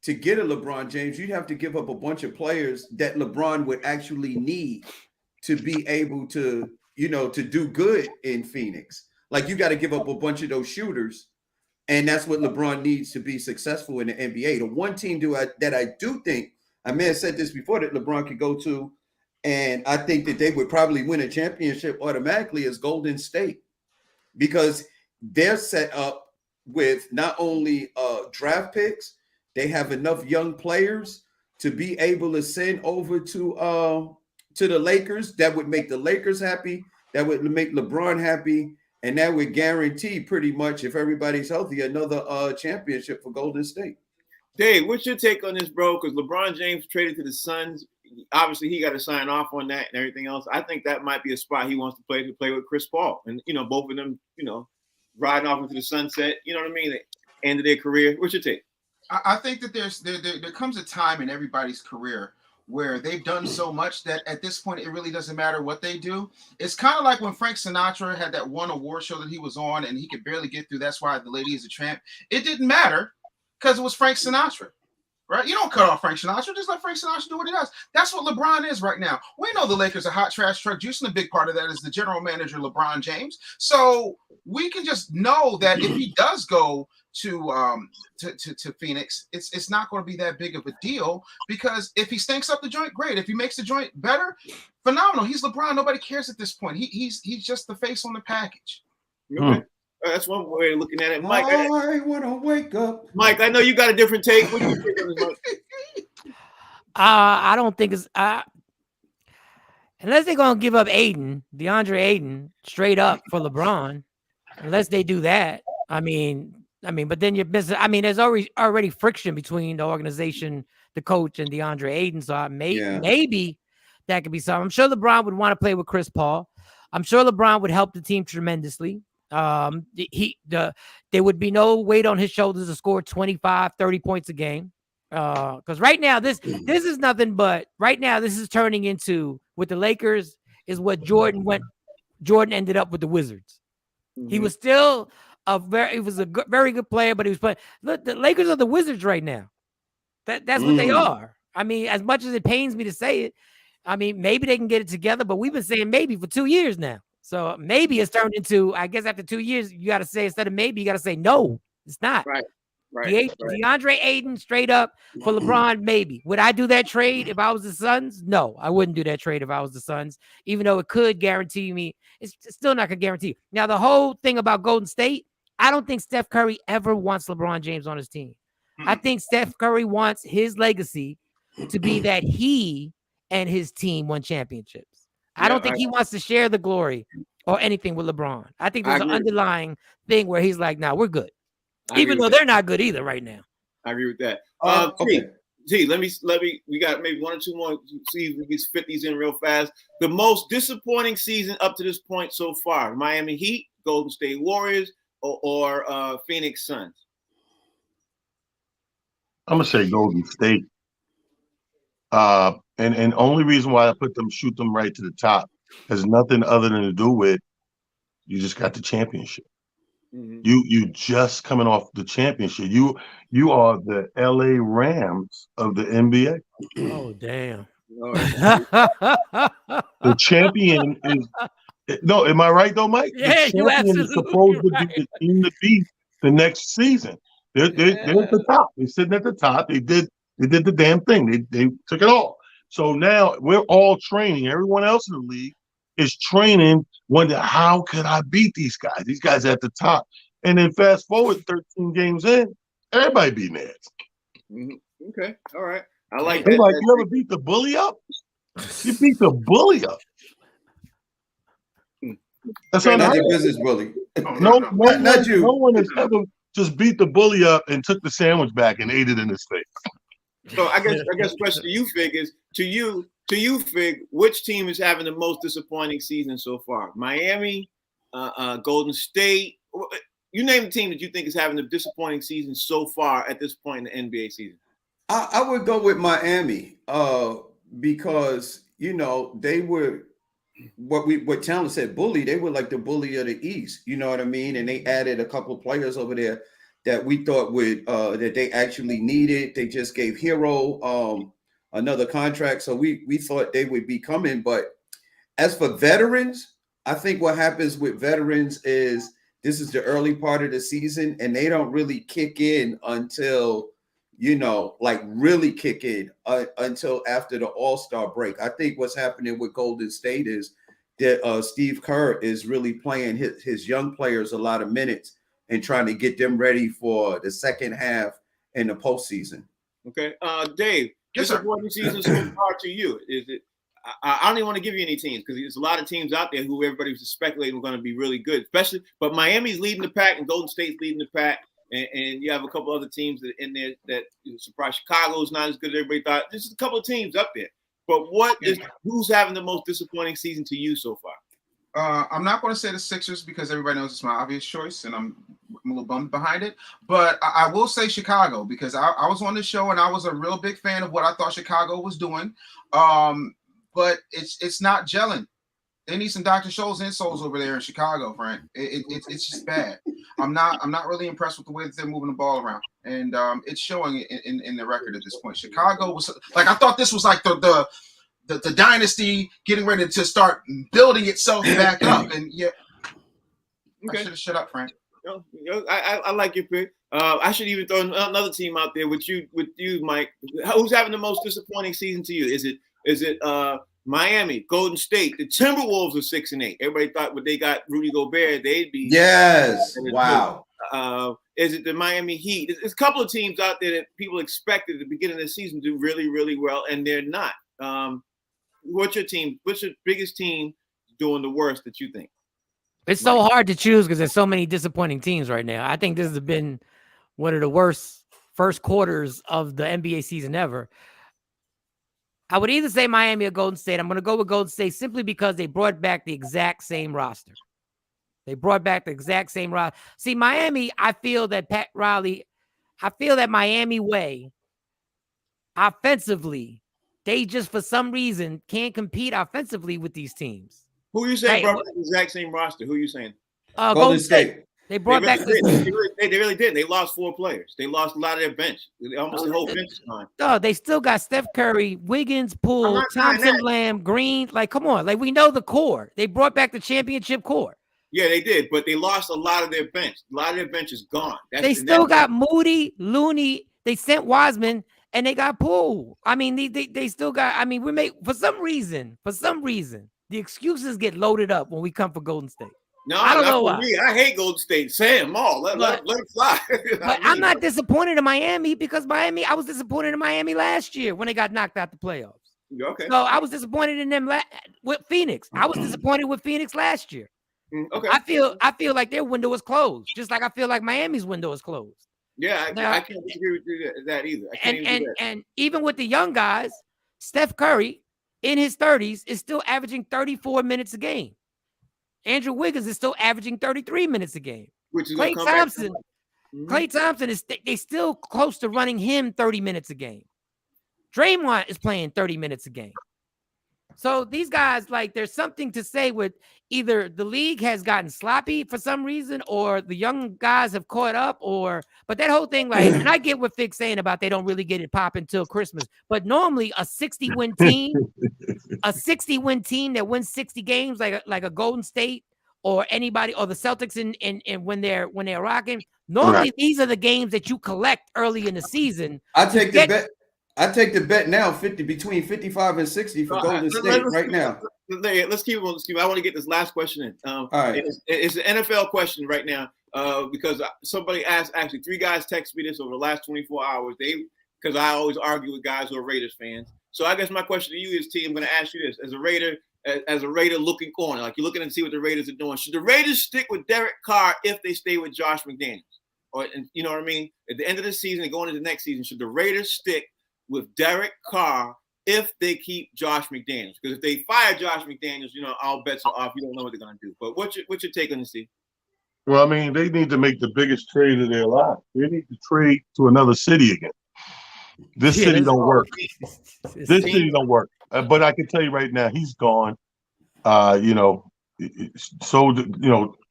to get a LeBron James, you'd have to give up a bunch of players that LeBron would actually need to be able to, to do good in Phoenix. Like, you got to give up a bunch of those shooters, and that's what LeBron needs to be successful in the NBA. The one team that I do think, I may have said this before, that LeBron could go to, and I think that they would probably win a championship automatically, is Golden State, because they're set up with not only draft picks, they have enough young players to be able to send over to the Lakers. That would make the Lakers happy. That would make LeBron happy. And that would guarantee pretty much, if everybody's healthy, another championship for Golden State. Dave, what's your take on this, bro? Because LeBron James traded to the Suns. Obviously, he got to sign off on that and everything else. I think that might be a spot he wants to play with Chris Paul. And, both of them, riding off into the sunset, you know what I mean? The end of their career. What's your take? I think that there comes a time in everybody's career where they've done so much that at this point, it really doesn't matter what they do. It's kind of like when Frank Sinatra had that one award show that he was on and he could barely get through. That's why The Lady is a Tramp. It didn't matter because it was Frank Sinatra. Right? You don't cut off Frank Sinatra. Just let Frank Sinatra do what he does. That's what LeBron is right now. We know the Lakers are hot trash truck juice, and a big part of that is the general manager, LeBron James. So we can just know that if he does go to Phoenix, it's not going to be that big of a deal, because if he stinks up the joint, great. If he makes the joint better, phenomenal. He's LeBron. Nobody cares at this point. He's just the face on the package. Okay. That's one way of looking at it, Mike. I want to wake up. Mike, I know you got a different take. What do you think on this, Mike? I don't think it's unless they're gonna give up DeAndre Ayton, straight up for LeBron. Unless they do that, I mean, but then you're missing. I mean, there's already friction between the organization, the coach, and DeAndre Ayton. So maybe that could be something. I'm sure LeBron would want to play with Chris Paul. I'm sure LeBron would help the team tremendously. There would be no weight on his shoulders to score 25, 30 points a game. Because right now, this is nothing but this is turning into, with the Lakers, is what Jordan ended up with the Wizards. Mm-hmm. He was still very good player, but he was playing. Look, the Lakers are the Wizards right now. That's what they are. I mean, as much as it pains me to say it, I mean, maybe they can get it together, but we've been saying maybe for 2 years now. So maybe it's turned into, I guess after 2 years, you got to say, instead of maybe, you got to say, no, it's not. Right. DeAndre Ayton straight up for LeBron, maybe. Would I do that trade if I was the Suns? No, I wouldn't do that trade if I was the Suns, even though it could guarantee me. It's still not going to guarantee. Now, the whole thing about Golden State, I don't think Steph Curry ever wants LeBron James on his team. I think Steph Curry wants his legacy to be that he and his team won championships. I don't think he wants to share the glory or anything with LeBron. I think there's an underlying thing where he's like, "Nah, we're good," even though they're not good either right now. I agree with that. Okay. Let me. We got maybe one or two more. See if we can fit these in real fast. The most disappointing season up to this point so far: Miami Heat, Golden State Warriors, or Phoenix Suns. I'm gonna say Golden State. And only reason why I put them, shoot them right to the top, has nothing other than to do with you just got the championship. Mm-hmm. You just coming off the championship. You are the LA Rams of the NBA. Oh damn! The champion is no. Am I right though, Mike? Yeah, the champion is supposed to be the team to beat the next season. They're at the top. They're sitting at the top. They did the damn thing. They took it all. So now we're all training. Everyone else in the league is training, wonder, how could I beat these guys? These guys are at the top. And then fast forward 13 games in, everybody beating their ass. Mm-hmm. Okay. All right. I like that. You ever beat the bully up? You beat the bully up. That's not your business, bully. Not you. No one has ever just beat the bully up and took the sandwich back and ate it in his face. So I guess the question to you, Fig, is to you, Fig, which team is having the most disappointing season so far? Miami, Golden State. You name the team that you think is having the disappointing season so far at this point in the NBA season. I would go with Miami because they were what Talon said, bully. They were like the bully of the East. You know what I mean? And they added a couple of players over there that we thought would that they actually needed. They just gave Hero another contract, so we thought they would be coming. But as for veterans, I think what happens with veterans is this is the early part of the season, and they don't really kick in until really kick in until after the All-Star break. I think what's happening with Golden State is that Steve Kerr is really playing his young players a lot of minutes and trying to get them ready for the second half in the postseason. Okay. Dave, disappointing season so far to you. Is it? I don't even want to give you any teams because there's a lot of teams out there who everybody was speculating were going to be really good, especially. But Miami's leading the pack and Golden State's leading the pack. And you have a couple other teams that in there that surprise. Chicago's not as good as everybody thought. There's a couple of teams up there. But who's having the most disappointing season to you so far? I'm not going to say the Sixers because everybody knows it's my obvious choice, and I'm a little bummed behind it. But I will say Chicago because I was on the show and I was a real big fan of what I thought Chicago was doing. But it's not gelling. They need some Dr. Scholl's insoles over there in Chicago, Frank. It's just bad. I'm not really impressed with the way that they're moving the ball around. And it's showing in the record at this point. Chicago was like, I thought this was like the dynasty getting ready to start building itself back up. And yeah, okay. I should have shut up, Frank. I like your pick. I should even throw another team out there with you, Mike. Who's having the most disappointing season to you? Is it Miami, Golden State? The Timberwolves are 6-8. Everybody thought when they got Rudy Gobert, they'd be Wow. Is it the Miami Heat? There's a couple of teams out there that people expected at the beginning of the season to do really, really well, and they're not. What's your team? What's your biggest team doing the worst that you think? It's so hard to choose because there's so many disappointing teams right now. I think this has been one of the worst first quarters of the NBA season ever. I would either say Miami or Golden State. I'm going to go with Golden State simply because they brought back the exact same roster. They brought back the exact same roster. See, Miami, I feel that Pat Riley, I feel that Miami way, offensively, they just for some reason can't compete offensively with these teams. Who are you saying brought back the exact same roster? Who are you saying? Golden State. They brought back. They really did. They lost 4 players. They lost a lot of their bench. Almost the whole bench is gone. Oh, they still got Steph Curry, Wiggins, Poole, Thompson, Lamb, Green. Like, come on. Like, we know the core. They brought back the championship core. Yeah, they did, but they lost a lot of their bench. A lot of their bench is gone. They still got Moody, Looney. They sent Wiseman, and they got Poole. I mean, they still got. I mean, for some reason, the excuses get loaded up when we come for Golden State. No, I don't know why. Me. I hate Golden State. Say them all. Let it fly. But I'm not disappointed in Miami because I was disappointed in Miami last year when they got knocked out the playoffs. Okay. So I was disappointed in them with Phoenix. I was disappointed with Phoenix last year. Okay. I feel like their window is closed, just like I feel like Miami's window is closed. Yeah, I can't disagree with that either. And even with the young guys, Steph Curry in his 30s is still averaging 34 minutes a game. Andrew Wiggins is still averaging 33 minutes a game. Which is Klay Thompson. Klay Thompson is they still close to running him 30 minutes a game. Draymond is playing 30 minutes a game. So these guys, like, there's something to say with either the league has gotten sloppy for some reason, or the young guys have caught up, but that whole thing, like, and I get what Fick's saying about they don't really get it popping until Christmas. But normally a 60-win team, that wins 60 games, like a Golden State or anybody, or the Celtics in when they're rocking, normally these are the games that you collect early in the season. I take the bet now, between 55 and 60 for Golden State right now. Let's keep it. I want to get this last question in. All right. It's an NFL question right now because somebody asked, actually 3 guys texted me this over the last 24 hours. Because I always argue with guys who are Raiders fans. So I guess my question to you is, T, I'm going to ask you this. As a Raider looking on, like you're looking to see what the Raiders are doing, should the Raiders stick with Derek Carr if they stay with Josh McDaniels? Or, you know what I mean? At the end of the season and going into the next season, should the Raiders stick with Derek Carr if they keep Josh McDaniels? Because if they fire Josh McDaniels, all bets are off. You don't know what they're going to do. But what's your take on this, Steve? Well, I mean, they need to make the biggest trade of their life. They need to trade to another city again. This city don't work. This city don't work. But I can tell you right now, he's gone. So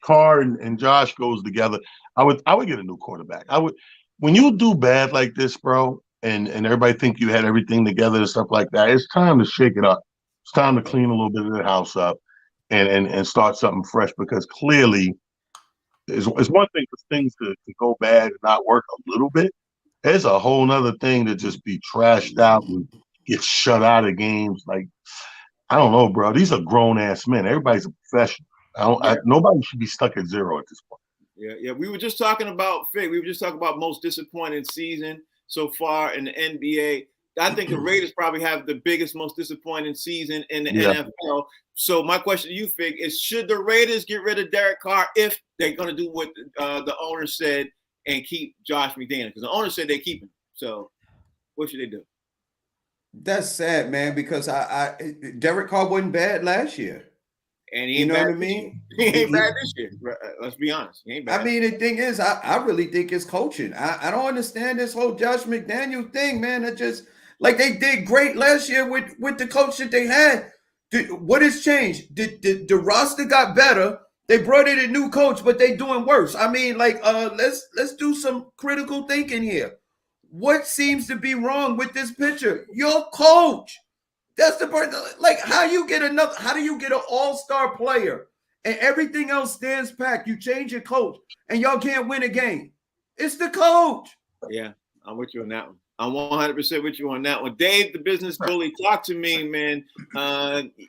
Carr and Josh goes together. I would get a new quarterback. When you do bad like this, bro, and everybody think you had everything together and stuff like that, it's time to shake it up. It's time to clean a little bit of the house up and start something fresh, because clearly it's one thing for things to go bad and not work a little bit. It's a whole nother thing to just be trashed out and get shut out of games. Like, I don't know, bro. These are grown-ass men. Everybody's a professional. Nobody should be stuck at 0 at this point. Yeah. We were just talking about most disappointing season so far in the NBA. I think the Raiders probably have the biggest, most disappointing season in the NFL. So my question to you, Fig, is should the Raiders get rid of Derek Carr if they're going to do what the owner said and keep Josh McDaniels? Because the owner said they keep him. So what should they do? That's sad, man, because Derek Carr wasn't bad last year. And he ain't bad. What I mean? He ain't bad this year. Let's be honest. He ain't bad. I mean, the thing is, I really think it's coaching. I don't understand this whole Josh McDaniels thing, man. It just like they did great last year with the coach that they had. What has changed? The roster got better, They brought in a new coach, but they doing worse. I mean, like, let's do some critical thinking here. What seems to be wrong with this picture? Your coach. That's the part. Like, how do you get an all-star player and everything else stands packed? You change your coach and y'all can't win a game. It's the coach. Yeah, I'm with you on that one. I'm 100% with you on that one. Dave, the business bully, talk to me, man.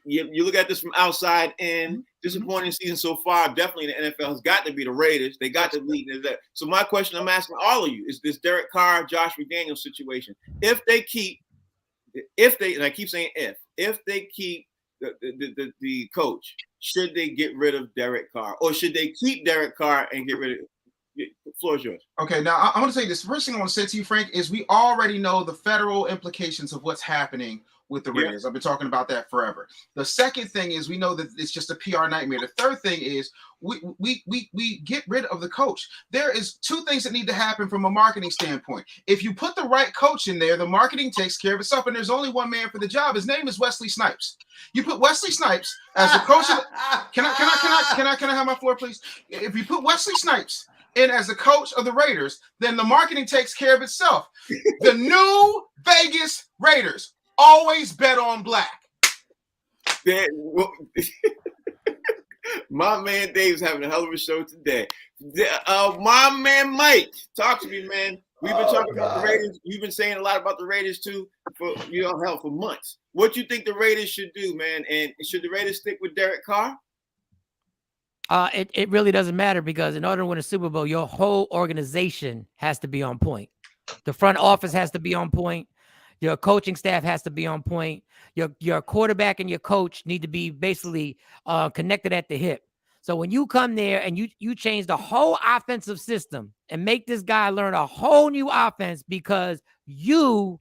You look at this from outside in. Disappointing season so far. Definitely the NFL has got to be the Raiders. They got to lead. So my question I'm asking all of you is this Derek Carr, Josh McDaniels situation. If they keep, and I keep saying if they keep the coach, should they get rid of Derek Carr? Or should they keep Derek Carr and get rid of the floor is yours. Okay, now I want to say this. First thing I want to say to you, Frank, is we already know the federal implications of what's happening with the Raiders. Yeah. I've been talking about that forever. The second thing is we know that it's just a PR nightmare. The third thing is we get rid of the coach. There is two things that need to happen from a marketing standpoint. If you put the right coach in there, the marketing takes care of itself, and there's only one man for the job. His name is Wesley Snipes. You put Wesley Snipes as the coach. Can I have my floor, please? If you put Wesley Snipes in as the coach of the Raiders, then the marketing takes care of itself. The new Vegas Raiders always bet on black. My man Dave's having a hell of a show today. My man Mike, talk to me, man. We've been talking about the Raiders. You've been saying a lot about the Raiders too for for months. What you think the Raiders should do, man? And should the Raiders stick with Derek Carr? It really doesn't matter, because in order to win a Super Bowl, your whole organization has to be on point. The front office has to be on point. Your coaching staff has to be on point. Your quarterback and your coach need to be basically connected at the hip. So when you come there and you change the whole offensive system and make this guy learn a whole new offense because your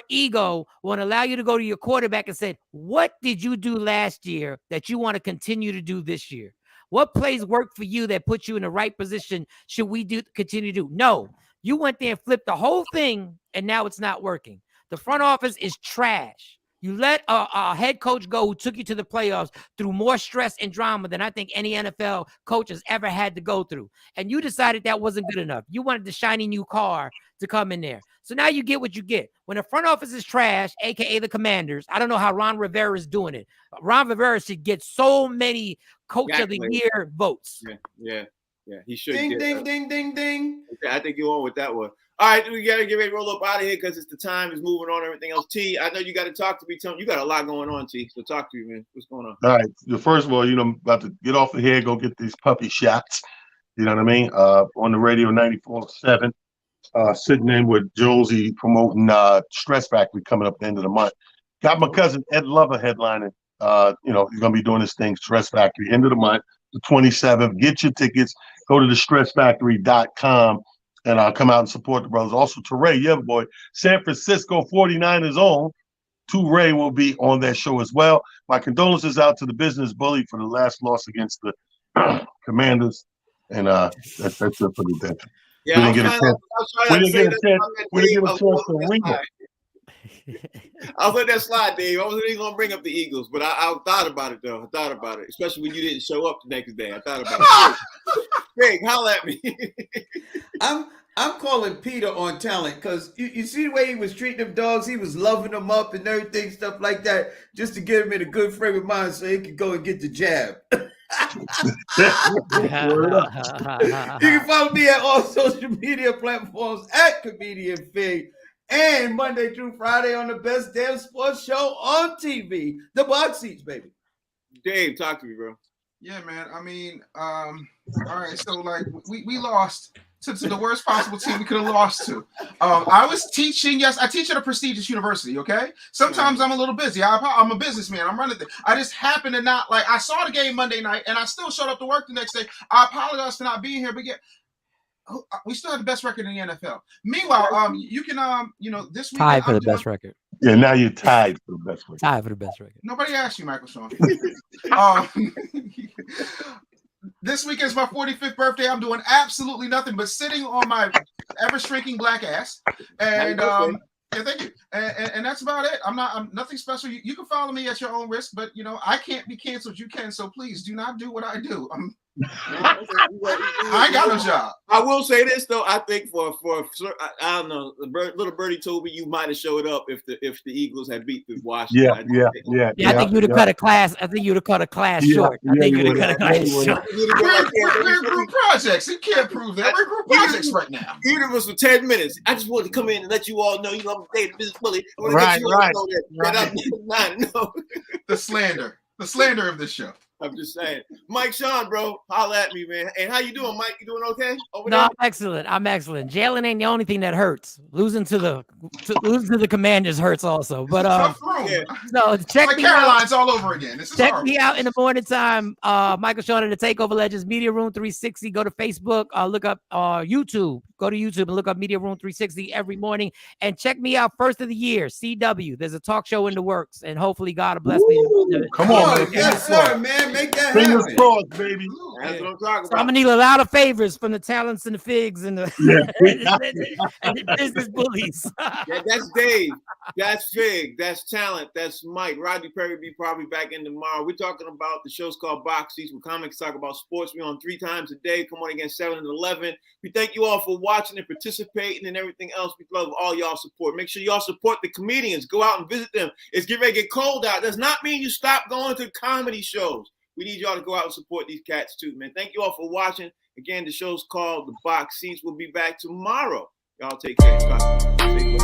ego won't allow you to go to your quarterback and say, what did you do last year that you want to continue to do this year? What plays work for you that put you in the right position? Should we continue to do? No, you went there and flipped the whole thing, and now it's not working. The front office is trash. You let a head coach go who took you to the playoffs through more stress and drama than I think any NFL coach has ever had to go through. And you decided that wasn't good enough. You wanted the shiny new car to come in there. So now you get what you get. When the front office is trash, a.k.a. the Commanders, I don't know how Ron Rivera is doing it. Ron Rivera should get so many Coach of the Year votes. Yeah. He should. Ding, ding. I think you're on with that one. All right, we got to get ready to roll up out of here because it's the time is moving on, everything else. T, I know you got to talk to me. Tell me, you got a lot going on, T. So talk to me, man. What's going on? All right. First of all, I'm about to get off of here, go get these puppy shots. You know what I mean? On the radio 94.7, sitting in with Josie promoting Stress Factory coming up at the end of the month. Got my cousin Ed Lover headlining. He's going to be doing this thing, Stress Factory, end of the month, the 27th. Get your tickets. Go to thestressfactory.com. And I'll come out and support the brothers. Also, Teray, yeah, boy, San Francisco 49ers own. Teray will be on that show as well. My condolences out to the business bully for the last loss against the Commanders. And that's it for the day. Yeah, we didn't get a chance to ring it. I'll let that slide, Dave. I wasn't even going to bring up the Eagles, but I thought about it, though. I thought about it, especially when you didn't show up the next day. I thought about it. Greg, holla at me. I'm calling Peter on talent because you see the way he was treating them dogs. He was loving them up and everything, stuff like that, just to get him in a good frame of mind so he could go and get the jab. You can follow me at all social media platforms at Comedian Fig. And Monday through Friday on the best damn sports show on TV, the Box Seats, baby. Dave, talk to me, bro. Yeah, man. I mean, all right. So, like, we lost to the worst possible team we could have lost to. I was teaching. Yes, I teach at a prestigious university. Okay. Sometimes I'm a little busy. I'm a businessman. I'm running things. I just happen to not I saw the game Monday night, and I still showed up to work the next day. I apologize for not being here, but yeah. We still have the best record in the NFL. Meanwhile, you can, this week tied for the best record. Yeah, now you're tied for the best record. Tied for the best record. Nobody asked you, Michael Sean. This week is my 45th birthday. I'm doing absolutely nothing but sitting on my ever-shrinking black ass, and yeah, thank you. And that's about it. I'm nothing special. You can follow me at your own risk, but I can't be canceled. You can, so please do not do what I do. I ain't got no job. I will say this though. I think for I don't know, little birdie told me you might have showed up if the Eagles had beat the Washington. Yeah, I think you'd have cut a class. I think you'd have cut a class short. I think you'd have cut a class short. We're group projects. You can't prove that. We're group projects right now. Even if it was for 10 minutes, I just wanted to come in and let you all know. I'm dating Mrs. Bully. Right. The slander of this show. I'm just saying. Mike Sean, bro, holla at me, man. And how you doing, Mike? You doing okay over there? No, I'm excellent. Jalen ain't the only thing that hurts. Losing to the Commanders hurts also. But so check me Caroline's all over again. This is check horrible. me out in the morning time. Michael Sean and the Takeover Legends, Media Room 360. Go to Facebook. Look up YouTube. Go to YouTube and look up Media Room 360 every morning. And check me out first of the year, CW. There's a talk show in the works, and hopefully God will bless me. Come on, yes, sir, man. Make that happen. Fingers crossed, baby. That's what I'm talking about. So I'm gonna need a lot of favors from the talents and the figs and the, and the business bullies. Yeah, that's Dave. That's Fig. That's Talent. That's Mike. Rodney Perry will be probably back in tomorrow. We're talking about the show's called Box Seats. When comics talk about sports, we're on 3 times a day. Come on again, 7 and 11. We thank you all for watching and participating and everything else. We love all y'all support. Make sure y'all support the comedians. Go out and visit them. It's getting ready to get cold out. Does not mean you stop going to comedy shows. We need y'all to go out and support these cats too, man. Thank you all for watching. Again, the show's called The Box Seats. We'll be back tomorrow. Y'all take care.